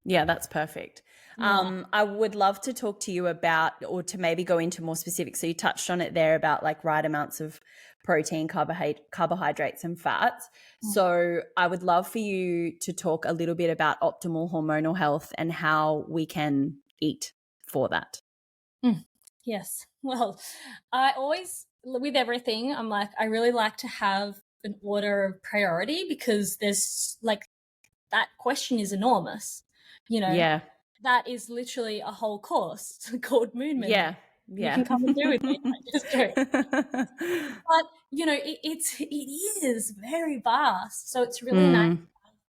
Yeah, that's perfect. I would love to talk to you about, or to maybe go into more specifics. So you touched on it there about like right amounts of protein, carbohydrates and fats. So I would love for you to talk a little bit about optimal hormonal health and how we can eat for that. Yes. Well, I always, with everything, I'm like, I really like to have an order of priority, because there's like, that question is enormous, you know. Yeah. That is literally a whole course called Moon Movement. Yeah. You can come and do with me. Just do it. But, you know, it is very vast. So it's really nice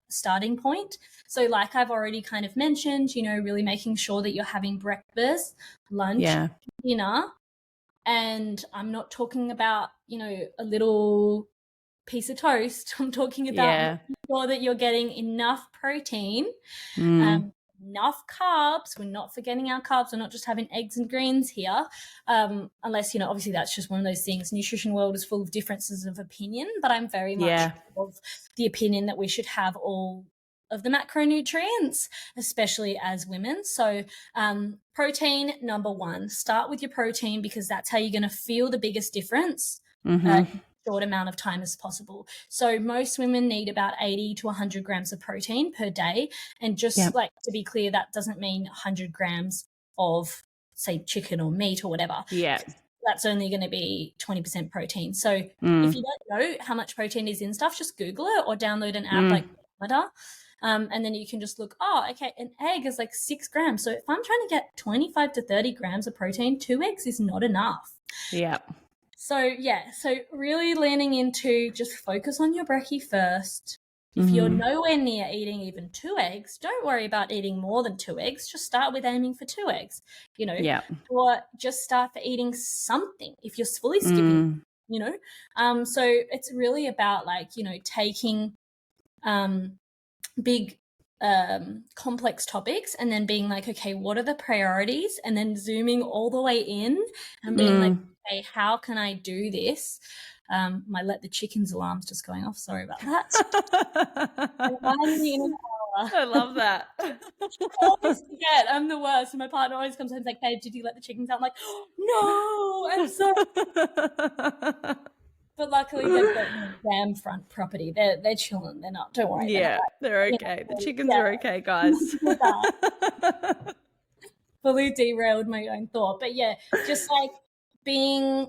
starting point. So like I've already kind of mentioned, you know, really making sure that you're having breakfast, lunch, dinner. And I'm not talking about, you know, a little piece of toast. I'm talking about making sure that you're getting enough protein, enough carbs. We're not forgetting our carbs. We're not just having eggs and greens here, unless, you know, obviously that's just one of those things. Nutrition world is full of differences of opinion, but I'm very much of the opinion that we should have all of the macronutrients, especially as women. So protein, number one, start with your protein, because that's how you're going to feel the biggest difference short amount of time as possible. So most women need about 80 to 100 grams of protein per day. And just like to be clear, that doesn't mean 100 grams of, say, chicken or meat or whatever. Yeah. That's only going to be 20% protein. So if you don't know how much protein is in stuff, just Google it or download an app like Thermometer. And then you can just look, oh, okay, an egg is like 6 grams. So if I'm trying to get 25 to 30 grams of protein, 2 eggs is not enough. Yeah. So, yeah, so really leaning into just focus on your brekkie first. If you're nowhere near eating even 2 eggs, don't worry about eating more than 2 eggs. Just start with aiming for 2 eggs, you know, or just start for eating something if you're fully skipping, you know. So it's really about like, you know, taking big complex topics and then being like, okay, what are the priorities? And then zooming all the way in and being like, okay, how can I do this My let the chickens alarm's just going off. Sorry about that. Remind me in an hour. I love that. I always forget. I'm the worst. And my partner always comes home and is like, babe, did you let the chickens out? I'm like, oh, no, I'm sorry. But luckily they've got damn front property. They're chilling. They're not. Don't worry. Yeah, they're okay. The chickens are okay, guys. Fully derailed my own thought. But yeah, just like putting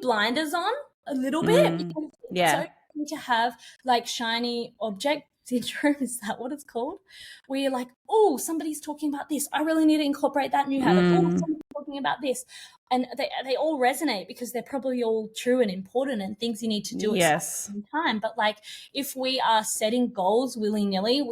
blinders on a little bit, because it's so easy to have like shiny object syndrome. Is that what it's called? Where you're like, oh, somebody's talking about this. I really need to incorporate that new habit. Oh, somebody's talking about this. And they all resonate because they're probably all true and important and things you need to do at some time. But like if we are setting goals willy-nilly,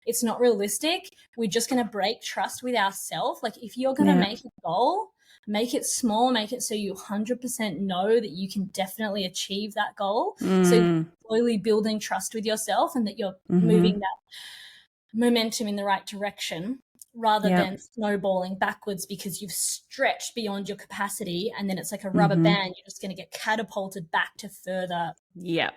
it's not realistic. We're just going to break trust with ourselves. Like if you're going to make a goal, make it small, make it so you 100% know that you can definitely achieve that goal. So you're slowly building trust with yourself and that you're moving that momentum in the right direction, rather than snowballing backwards because you've stretched beyond your capacity, and then it's like a rubber band. You're just going to get catapulted back to further back. Yeah.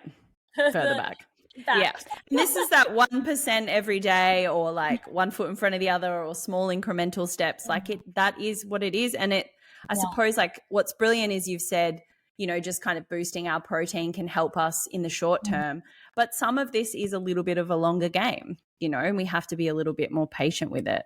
And this is that 1% every day, or like one foot in front of the other, or small incremental steps. Like that is what it is. And I suppose like what's brilliant is you've said, you know, just kind of boosting our protein can help us in the short term. But some of this is a little bit of a longer game, you know, and we have to be a little bit more patient with it.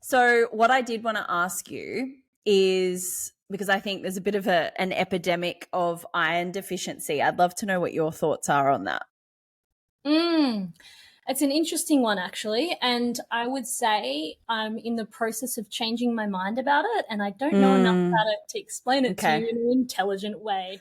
So what I did want to ask you is, because I think there's a bit of an epidemic of iron deficiency. I'd love to know what your thoughts are on that. It's an interesting one, actually. And I would say I'm in the process of changing my mind about it, and I don't know enough about it to explain it to you in an intelligent way.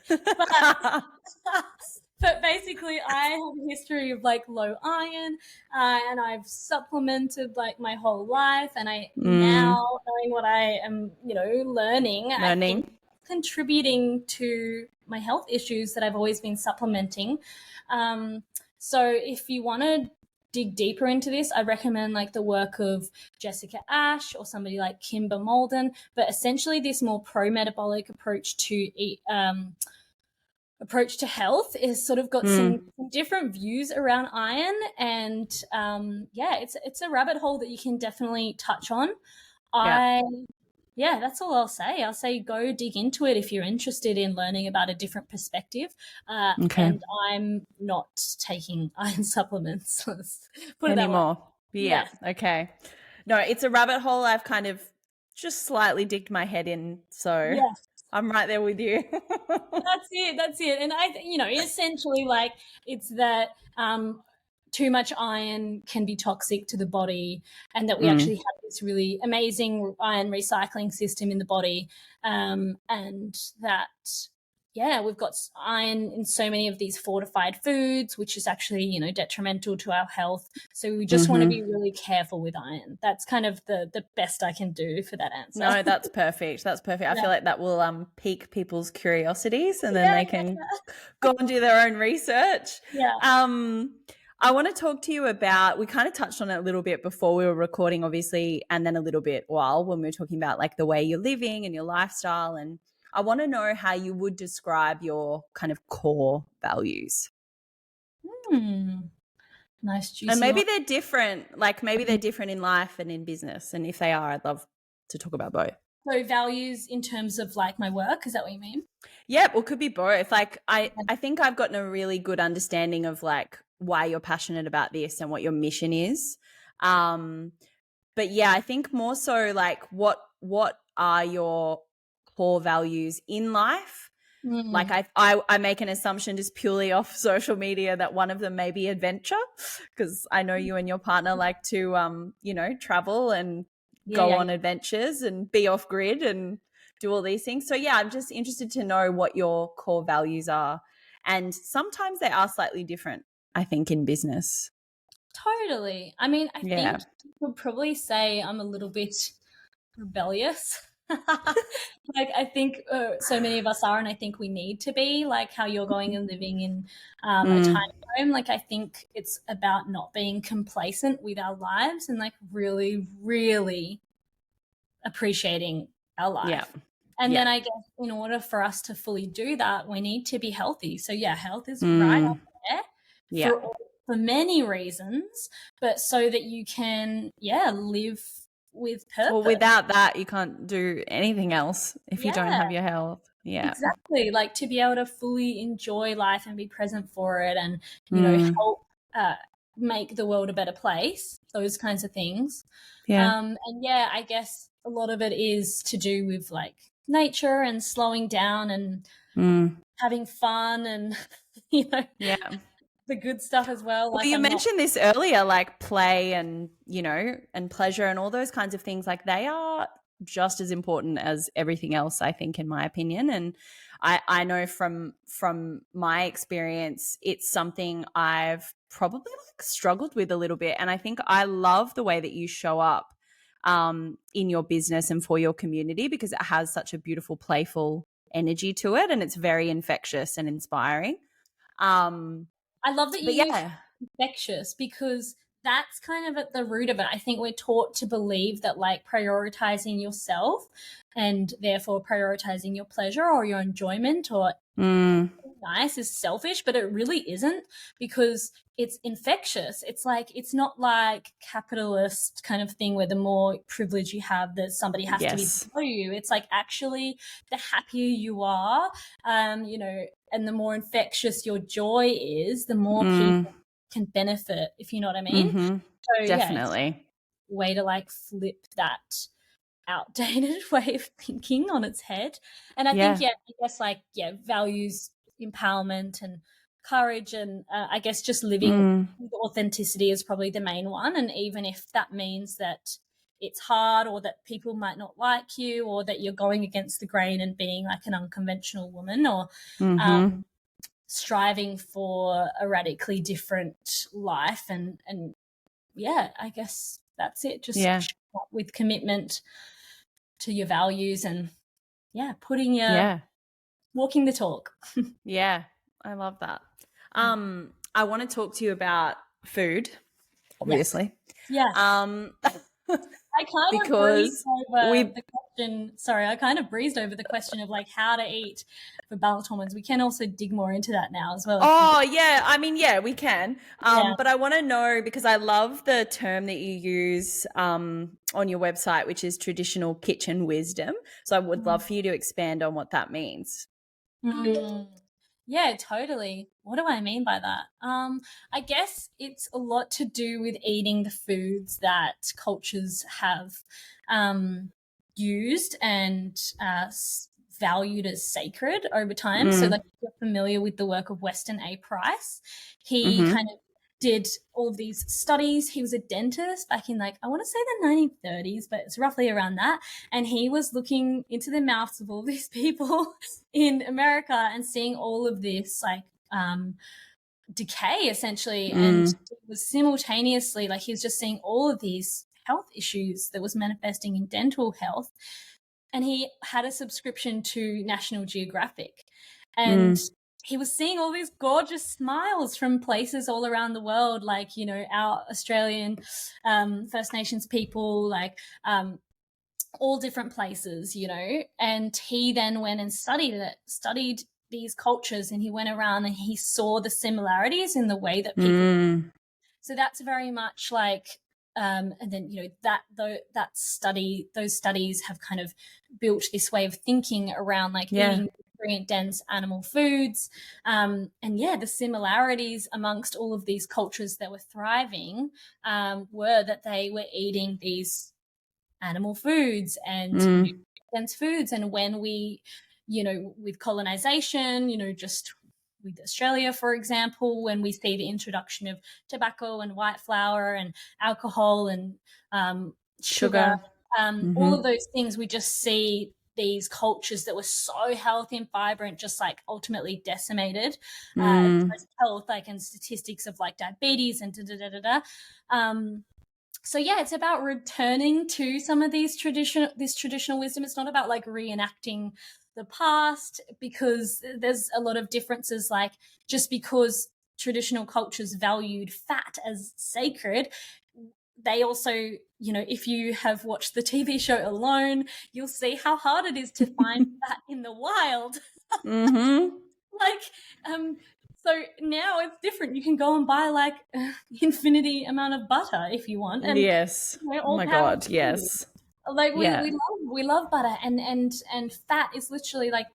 But basically I have a history of like low iron, and I've supplemented like my whole life, and I now, knowing what I am, you know, learning. I think contributing to my health issues that I've always been supplementing. So if you want to dig deeper into this, I recommend like the work of Jessica Ash or somebody like Kimber Malden. But essentially this more pro-metabolic approach to health is sort of got some different views around iron, and it's a rabbit hole that you can definitely touch on. That's all I'll say. I'll say go dig into it if you're interested in learning about a different perspective. And I'm not taking iron supplements. Put it anymore. Yeah. Okay. No, it's a rabbit hole I've kind of just slightly digged my head in. So I'm right there with you. That's it. And essentially like it's that too much iron can be toxic to the body, and that we actually have this really amazing iron recycling system in the body, and that we've got iron in so many of these fortified foods, which is actually, you know, detrimental to our health. So we just want to be really careful with iron. That's kind of the best I can do for that answer. No, that's perfect. I feel like that will pique people's curiosities, and then they can go and do their own research. I want to talk to you about, we kind of touched on it a little bit before we were recording, obviously, and then a little bit while when we were talking about like the way you're living and your lifestyle. And I want to know how you would describe your kind of core values. Nice, juicy. And maybe they're different, like maybe they're different in life and in business. And if they are, I'd love to talk about both. So values in terms of like my work, is that what you mean? Yeah, well, could be both. Like I think I've gotten a really good understanding of like why you're passionate about this and what your mission is. But yeah, I think more so like what are your core values in life? Like I make an assumption just purely off social media that one of them may be adventure, because I know you and your partner like to travel and go on adventures and be off grid and do all these things. So yeah, I'm just interested to know what your core values are. And sometimes they are slightly different, I think, in business. Totally. I mean, I think you would probably say I'm a little bit rebellious. Like I think so many of us are, and I think we need to be, like how you're going and living in a tiny home. Like I think it's about not being complacent with our lives and like really, really appreciating our life. And Yeah. then I guess in order for us to fully do that, we need to be healthy. So yeah, health is right up Mm. there Yeah. for many reasons, but so that you can, live with Well, purpose. without that, you can't do anything else if you don't Yeah, have your health. Yeah. exactly. Like to be able to fully enjoy life and be present for it and, Mm. help make the world a better place, those kinds of things. Yeah. And yeah, I guess a lot of it is to do with like nature and slowing down and Mm. having fun and, you know, Yeah. the good stuff as well. Well, Like you I'm not. mentioned this earlier, like play and, and pleasure and all those kinds of things. Like they are just as important as everything else, I think, in my opinion. And I know from my experience, it's something I've probably like struggled with a little bit. And I think I love the way that you show up in your business and for your community because it has such a beautiful, playful energy to it. And it's very infectious and inspiring. I love that But you use yeah. infectious because that's kind of at the root of it. I think we're taught to believe that like prioritizing yourself and therefore prioritizing your pleasure or your enjoyment or Mm. nice is selfish, but it really isn't because it's infectious. It's like it's not like capitalist kind of thing where the more privilege you have that somebody has to be Yes. below you. It's like actually the happier you are, and the more infectious your joy is, the more Mm. people can benefit, if you know what I mean. Mm-hmm. So yeah, it's Definitely. a way to like flip that outdated way of thinking on its head. And I think, Yeah. I guess like, values empowerment and courage and I guess just living Mm. with authenticity is probably the main one. And even if that means that it's hard or that people might not like you or that you're going against the grain and being like an unconventional woman or Mm-hmm. striving for a radically different life and yeah, I guess that's it. Just Yeah. show up with commitment to your values and Yeah. walking the talk. Yeah. I love that. I want to talk to you about food, Yes. obviously. Yes. Um, I kind of breezed because over we the question. Sorry, I kind of breezed over the question of like how to eat for balanced hormones. We can also dig more into that now as well. Oh, yeah. I mean, yeah, we can. Yeah. But I want to know because I love the term that you use on your website, which is traditional kitchen wisdom. So I would love for you to expand on what that means. Mm. Yeah, totally. What do I mean by that? I guess it's a lot to do with eating the foods that cultures have used and valued as sacred over time. So, like, Mm. if you're familiar with the work of Weston A. Price, he Mm-hmm. kind of did all of these studies. He was a dentist back in, like, I want to say the 1930s, but it's roughly around that. And he was looking into the mouths of all these people in America and seeing all of this, like, decay essentially. And Mm. it was simultaneously, like, he was just seeing all of these health issues that was manifesting in dental health. And he had a subscription to National Geographic. And Mm. he was seeing all these gorgeous smiles from places all around the world, like, our Australian First Nations people, like all different places, and he then went and studied these cultures, and he went around and he saw the similarities in the way that people. Mm. So that's very much like, and then those studies have kind of built this way of thinking around like Yeah. eating nutrient dense animal foods, and the similarities amongst all of these cultures that were thriving were that they were eating these animal foods and Mm. nutrient-dense foods. And when we, with colonization, just with Australia, for example, when we see the introduction of tobacco and white flour and alcohol and sugar, Sugar. all Mm-hmm. of those things, we just see these cultures that were so healthy and vibrant just like ultimately decimated as far as health, like, and statistics of like diabetes and so yeah, it's about returning to some of this traditional wisdom. It's not about like reenacting the past because there's a lot of differences. Like, just because traditional cultures valued fat as sacred, they also, you know, if you have watched the TV show Alone, you'll see how hard it is to find fat in the wild. Mm-hmm. Like, so now it's different. You can go and buy like infinity amount of butter if you want, and Yes. you know, Oh all my power God. to you. Yes. Like Yeah. we love butter, and fat is literally like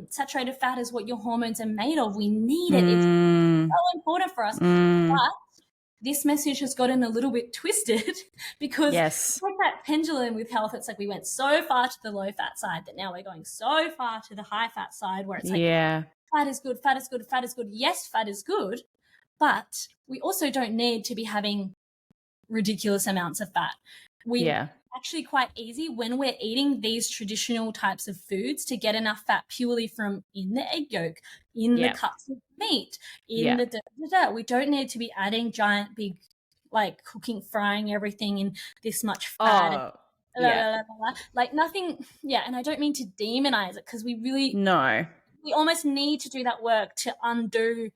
saturated fat is what your hormones are made of. We need it. It's Mm, so important for us. mm, But this message has gotten a little bit twisted because yes. like that pendulum with health, it's like we went so far to the low fat side that now we're going so far to the high fat side where it's like Yeah. fat is good, fat is good, fat is good. Yes, fat is good, but we also don't need to be having ridiculous amounts of fat. We Yeah. actually quite easy when we're eating these traditional types of foods to get enough fat purely from in the egg yolk, in the Yeah. cuts of meat, in Yeah. the da, da, da. We don't need to be adding giant big like cooking, frying everything in this much fat. Oh, La, yeah. la, la, la, la. Like nothing, yeah, and I don't mean to demonize it because No. we almost need to do that work to undo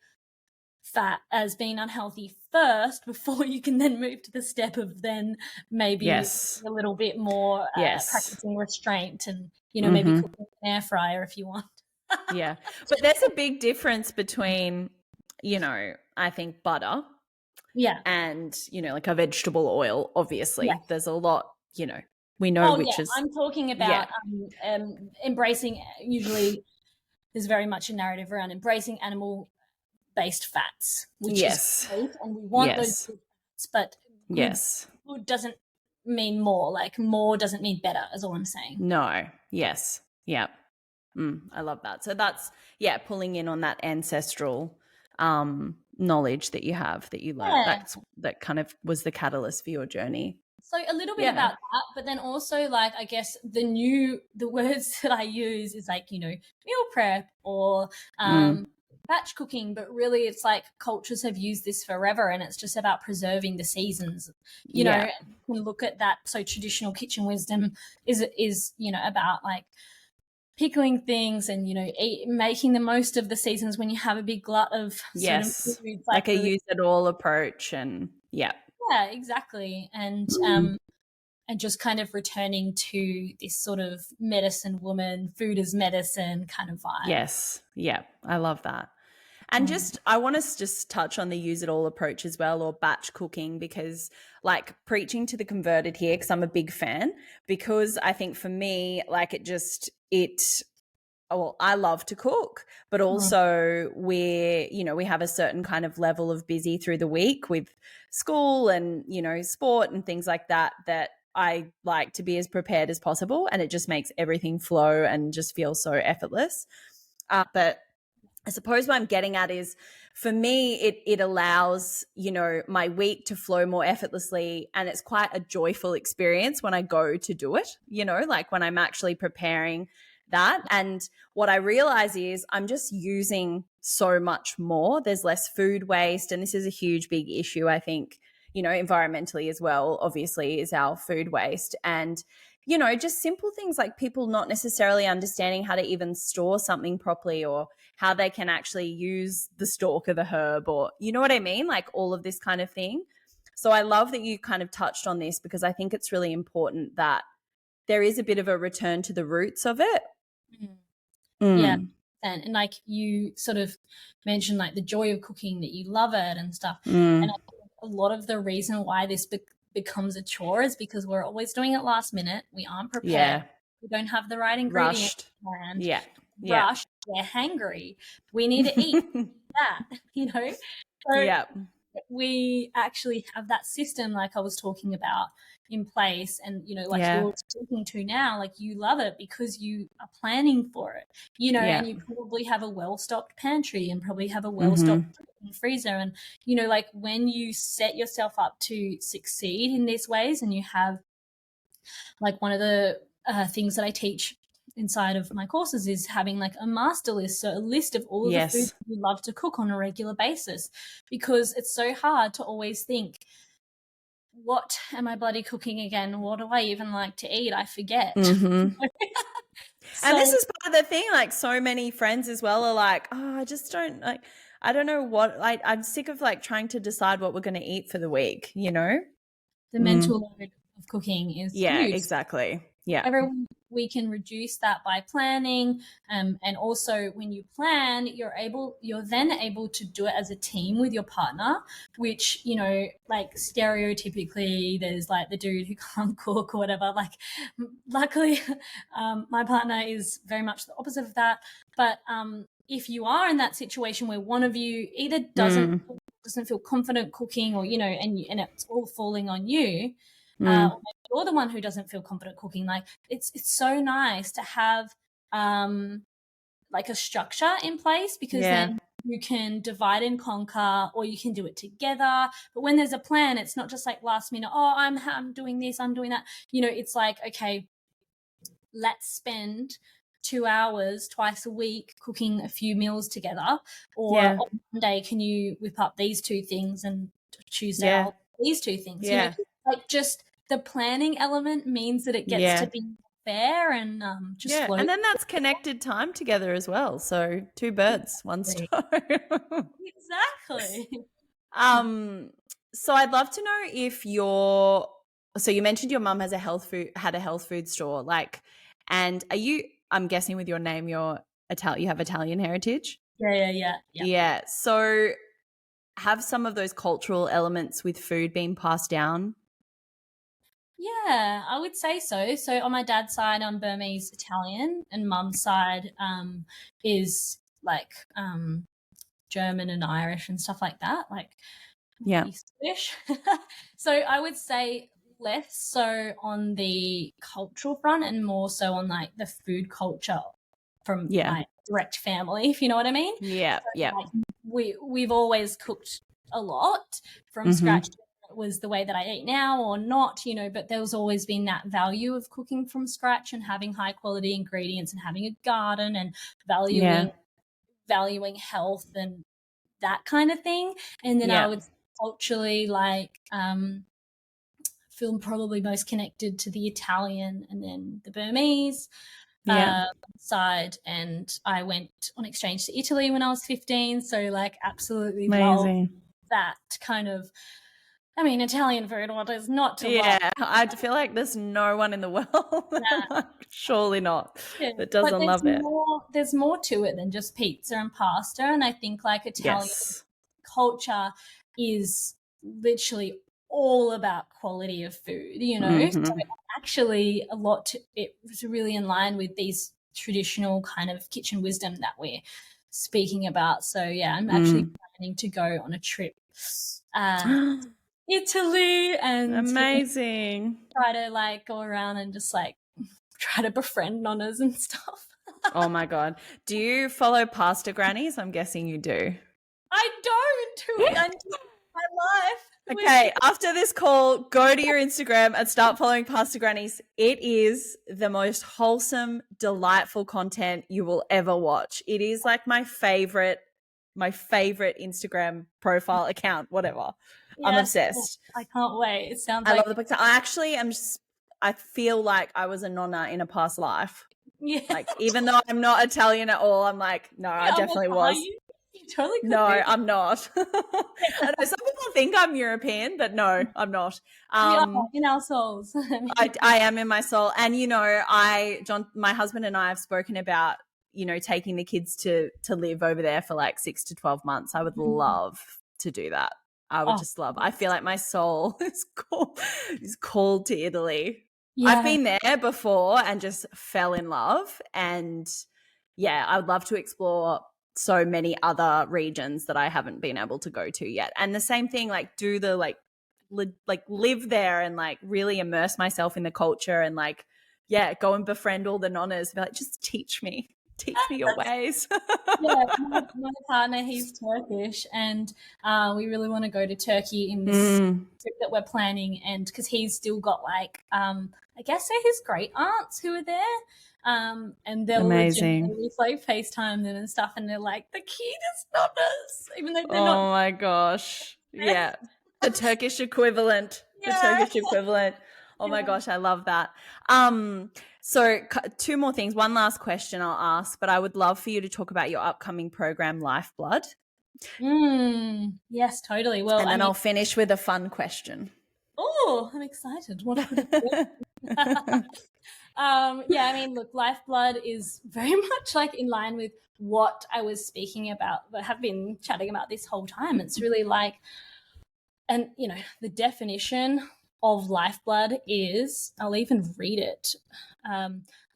fat as being unhealthy first before you can then move to the step of then maybe Yes. a little bit more Yes. practicing restraint and, you know, maybe Mm-hmm. cooking in an air fryer if you want. Yeah. But there's a big difference between, you know, I think butter Yeah. and, you know, like a vegetable oil. Yeah. Obviously, there's a lot, you know, we know Oh, yeah. which is, I'm talking yeah. about embracing, usually there's very much a narrative around embracing animal based fats, which is Yes. great. And we want those Yes. good fats, but Yes. good doesn't mean more. Like more doesn't mean better, is all I'm saying. No. Yes. Yeah. I love that. So that's, yeah, pulling in on that ancestral knowledge that you have, that you learned. Yeah. That kind of was the catalyst for your journey. So a little bit Yeah. about that, but then also like I guess the words that I use is like, you know, meal prep or batch cooking, but really it's like cultures have used this forever and it's just about preserving the seasons. You know, Yeah. you can look at that. So traditional kitchen wisdom is, you know, about like pickling things and, you know, making the most of the seasons when you have a big glut of certain Yes. foods. Like a really, use it all approach, and yeah. yeah, exactly. And just kind of returning to this sort of medicine woman, food as medicine kind of vibe. Yes. Yeah. I love that. And just, I want to just touch on the use it all approach as well, or batch cooking, because like preaching to the converted here, because I'm a big fan, because I think for me, like well, I love to cook, but also we have a certain kind of level of busy through the week with school and, you know, sport and things like that, that I like to be as prepared as possible. And it just makes everything flow and just feel so effortless. But I suppose what I'm getting at is, for me, it allows, you know, my week to flow more effortlessly, and it's quite a joyful experience when I go to do it, you know, like when I'm actually preparing that. And what I realize is I'm just using so much more. There's less food waste, and this is a huge, big issue, I think, you know, environmentally as well, obviously, is our food waste. And you know, just simple things like people not necessarily understanding how to even store something properly, or how they can actually use the stalk of a herb, or you know what I mean? Like all of this kind of thing. So I love that you kind of touched on this, because I think it's really important that there is a bit of a return to the roots of it. Yeah. And like you sort of mentioned like the joy of cooking, that you love it and stuff. And I think a lot of the reason why this becomes a chore is because we're always doing it last minute. We aren't prepared. Yeah. We don't have the right ingredients. Rushed. And Yeah. rushed. We're hangry. We need to eat that, you know? So Yeah. we actually have that system like I was talking about in place, and you know, like Yeah. you're speaking to now, like you love it because you are planning for it, you know, Yeah. and you probably have a well-stocked pantry and probably have a well-stocked freezer, and you know, like when you set yourself up to succeed in these ways, and you have like one of the things that I teach inside of my courses is having like a master list, so a list of all of the foods you love to cook on a regular basis, because it's so hard to always think, what am I bloody cooking again? What do I even like to eat? I forget. And this is part of the thing, like so many friends as well are like, oh, I just don't like, I don't know what, like I'm sick of like trying to decide what we're going to eat for the week, you know? the mental load of cooking is Yeah, huge. exactly. Yeah. We can reduce that by planning, and also when you plan, you're then able to do it as a team with your partner, which, you know, like stereotypically there's like the dude who can't cook or whatever. Like, luckily my partner is very much the opposite of that. But if you are in that situation where one of you either doesn't feel confident cooking, or, you know, and it's all falling on you, or maybe you're the one who doesn't feel confident cooking, like it's so nice to have like a structure in place, because then you can divide and conquer, or you can do it together. But when there's a plan, it's not just like last minute, oh, I'm doing this, I'm doing that. You know, it's like, okay, let's spend 2 hours twice a week cooking a few meals together, or on Monday can you whip up these 2 things, and Tuesday I'll these 2 things. You know, like just the planning element means that it gets to be fair and just flow. And then that's connected time together as well. So 2 birds, 1 stone. Exactly. So I'd love to know if so you mentioned your mum had a health food store, like, and I'm guessing with your name, you have Italian heritage? Yeah. So have some of those cultural elements with food been passed down? Yeah, I would say so. So on my dad's side, I'm Burmese Italian, and mum's side is like German and Irish and stuff like that, like Eastish. So I would say less so on the cultural front and more so on like the food culture from my direct family, if you know what I mean. Like, we've always cooked a lot from scratch. It was the way that I eat now or not, you know, but there's always been that value of cooking from scratch and having high quality ingredients and having a garden and valuing health and that kind of thing. And then I would culturally like feel probably most connected to the Italian and then the Burmese side. And I went on exchange to Italy when I was 15, so like absolutely love that kind of, I mean, Italian food, what is not to love? I feel like there's no one in the world, surely not, that doesn't love it. There's more to it than just pizza and pasta, and I think like Italian culture is literally all about quality of food, you know. So actually it was really in line with these traditional kind of kitchen wisdom that we're speaking about. So yeah, I'm actually planning to go on a trip Italy and amazing, try to like go around and just like try to befriend nonnas and stuff. Oh my God, do you follow pasta grannies? I'm guessing you do. I don't. I do my life. Okay, after this call, go to your Instagram and start following pasta grannies. It is the most wholesome, delightful content you will ever watch. It is like my favorite Instagram profile account, whatever. Yes, I'm obsessed. I can't wait. It sounds I love the picture. I actually I feel like I was a nonna in a past life. Yeah. Like, even though I'm not Italian at all, I'm like, no, I definitely was. You totally could No, be. I'm not. I know some people think I'm European, but no, I'm not. In our souls. I am in my soul. And, you know, my husband and I have spoken about, you know, taking the kids to live over there for like 6 to 12 months. I would love to do that. I would just love. I feel like my soul is called to Italy. Yeah. I've been there before and just fell in love. And yeah, I would love to explore so many other regions that I haven't been able to go to yet. And the same thing, like do the live there and like really immerse myself in the culture and like, go and befriend all the nonnas. Be like, just teach me your ways. Yeah, my partner, he's Turkish, and we really want to go to Turkey in this trip that we're planning. And because he's still got like, I guess they're his great aunts who are there. And they'll legitimately like FaceTime them and stuff, and they're like the cutest nonnas, even though they're not. Oh my gosh. Yeah. The Turkish equivalent. The Turkish equivalent. Oh my gosh, I love that. So 2 more things. One last question I'll ask, but I would love for you to talk about your upcoming program, Lifeblood. Yes, totally. Well, and then I'll finish with a fun question. Oh, Oh, I'm excited. What could it be? Yeah, I mean, look, lifeblood is very much like in line with what I was speaking about, but have been chatting about this whole time. It's really like, and you know, the definition of lifeblood is, I'll even read it.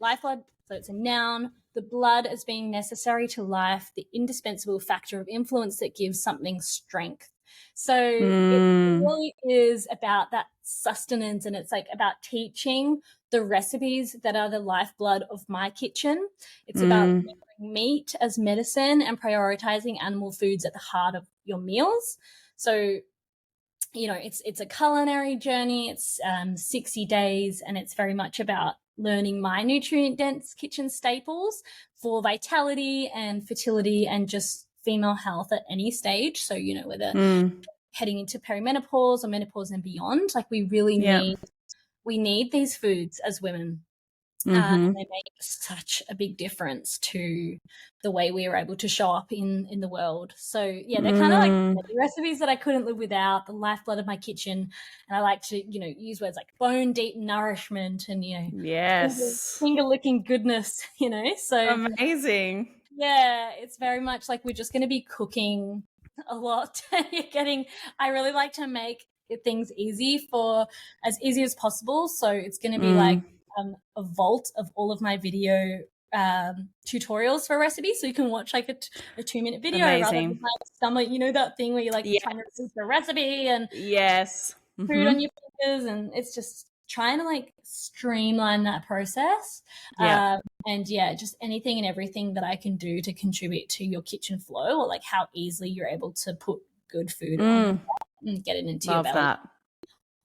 Lifeblood, so it's a noun, the blood as being necessary to life, the indispensable factor of influence that gives something strength. So it really is about that sustenance, and it's like about teaching the recipes that are the lifeblood of my kitchen. It's about meat as medicine and prioritizing animal foods at the heart of your meals. So, you know, it's a culinary journey. It's 60 days, and it's very much about learning my nutrient-dense kitchen staples for vitality and fertility and just female health at any stage. So, you know, whether heading into perimenopause or menopause and beyond, like we really need these foods as women. And they make such a big difference to the way we are able to show up in the world. So yeah, they're kind of like the recipes that I couldn't live without, the lifeblood of my kitchen. And I like to, you know, use words like bone deep nourishment and, you know, finger licking goodness, you know. So amazing. Yeah, it's very much like we're just going to be cooking a lot. I really like to make things as easy as possible. So it's going to be like a vault of all of my video tutorials for recipes. So you can watch like a 2-minute video rather than like stomach, you know, that thing where you're like trying to read the recipe and food on your fingers, and it's just trying to like streamline that process. And yeah, just anything and everything that I can do to contribute to your kitchen flow, or like how easily you're able to put good food on and get it into your belly.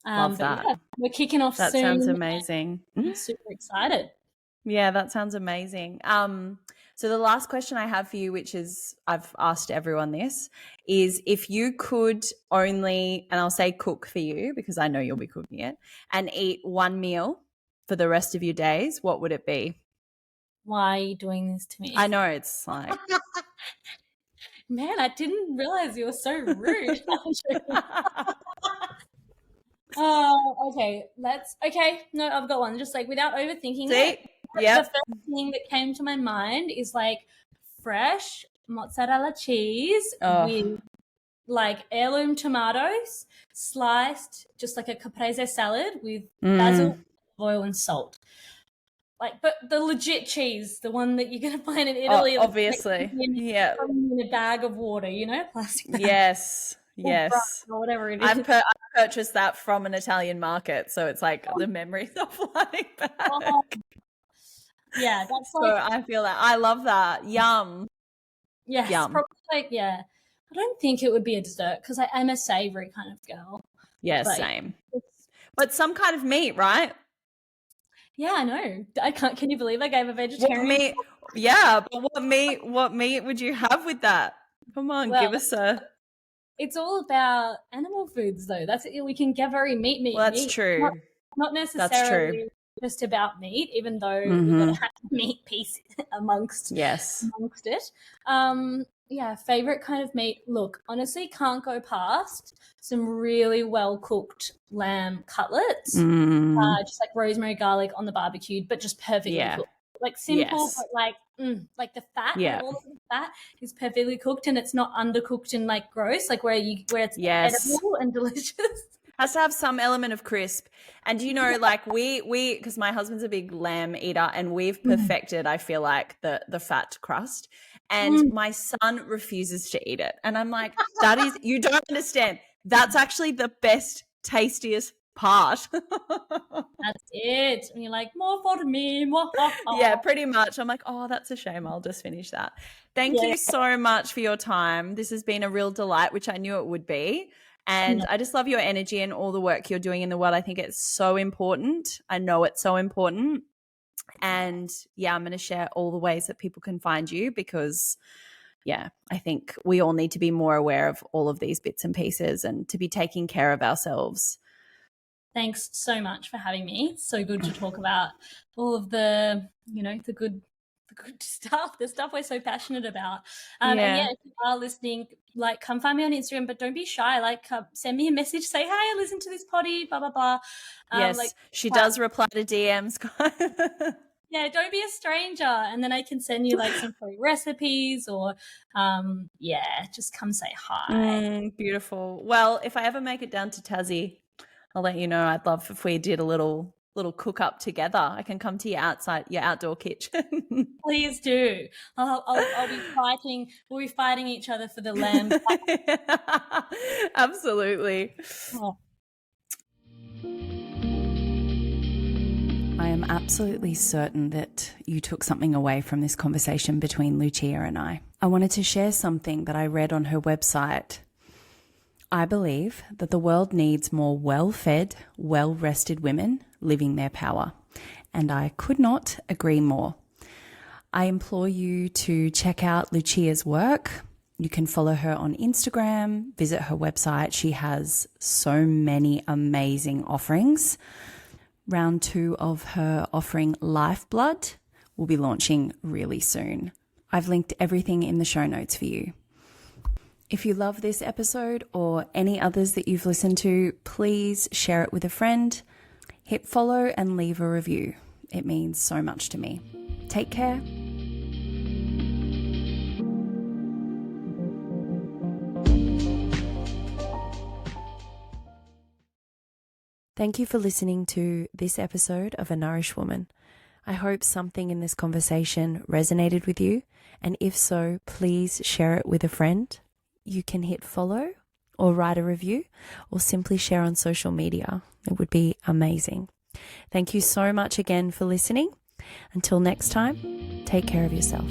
Love that. Yeah, we're kicking off soon. That sounds amazing. I'm super excited. Yeah, that sounds amazing. So the last question I have for you, which is I've asked everyone this, is if you could only, and I'll say cook for you because I know you'll be cooking it, and eat one meal for the rest of your days, what would it be? Why are you doing this to me? I know, it's like... Man, I didn't realize you were so rude. Oh, okay. No, I've got one. Just like without overthinking it. The first thing that came to my mind is like fresh mozzarella cheese with like heirloom tomatoes sliced, just like a caprese salad with basil, oil, and salt. Like, but the legit cheese, the one that you're gonna find in Italy, obviously, in a bag of water, you know, plastic bag. Yes. Or whatever it is. I've purchased that from an Italian market, so it's like the memories are flying back. Yeah, that's so I feel that. I love that. Yum. Yes, yum. Probably like, yeah. I don't think it would be a dessert because I'm a savory kind of girl. Yeah, same. But some kind of meat, right? Yeah, I know. Can you believe I gave a vegetarian? What meat? Yeah, but what meat would you have with that? Come on, give us a... It's all about animal foods, though. That's it. We can get very meat. Well, that's true. Not necessarily just about meat, even though we've got to have a meat piece amongst it. Yeah, favorite kind of meat. Look, honestly, can't go past some really well cooked lamb cutlets, just like rosemary, garlic on the barbecue, but just perfectly cooked. Like simple, but like the fat, all of the fat is perfectly cooked, and it's not undercooked and like gross, like where it's edible and delicious. Has to have some element of crisp. And you know, like we because my husband's a big lamb eater, and we've perfected, I feel like, the fat crust. And my son refuses to eat it. And I'm like, that is, you don't understand. That's actually the best, tastiest part. That's it. And you're like, more for me, more. Yeah, pretty much. I'm like, oh, that's a shame. I'll just finish that. Thank you so much for your time. This has been a real delight, which I knew it would be. And I just love your energy and all the work you're doing in the world. I think it's so important. I know it's so important. And yeah, I'm going to share all the ways that people can find you because, yeah, I think we all need to be more aware of all of these bits and pieces and to be taking care of ourselves. Thanks so much for having me. So good to talk about all of the, you know, the good stuff, the stuff we're so passionate about. Yeah. And yeah, if you are listening, like, come find me on Instagram, but don't be shy. Like, send me a message, say, hey, I listened to this potty, blah, blah, blah. Yes, like, she does reply to DMs. yeah, don't be a stranger. And then I can send you like some free recipes or, yeah, just come say hi. Beautiful. Well, if I ever make it down to Tassie, I'll let you know. I'd love if we did a little cook up together. I can come to your outdoor kitchen. Please do. I'll be fighting. We'll be fighting each other for the lamb. Absolutely. Oh. I am absolutely certain that you took something away from this conversation between Lucia and I. I wanted to share something that I read on her website. I believe that the world needs more well-fed, well-rested women living their power, and I could not agree more. I implore you to check out Lucia's work. You can follow her on Instagram, visit her website. She has so many amazing offerings. Round 2 of her offering, Lifeblood, will be launching really soon. I've linked everything in the show notes for you. If you love this episode or any others that you've listened to, please share it with a friend. Hit follow and leave a review. It means so much to me. Take care. Thank you for listening to this episode of A Nourished Woman. I hope something in this conversation resonated with you, and if so, please share it with a friend. You can hit follow or write a review or simply share on social media. It would be amazing. Thank you so much again for listening. Until next time, take care of yourself.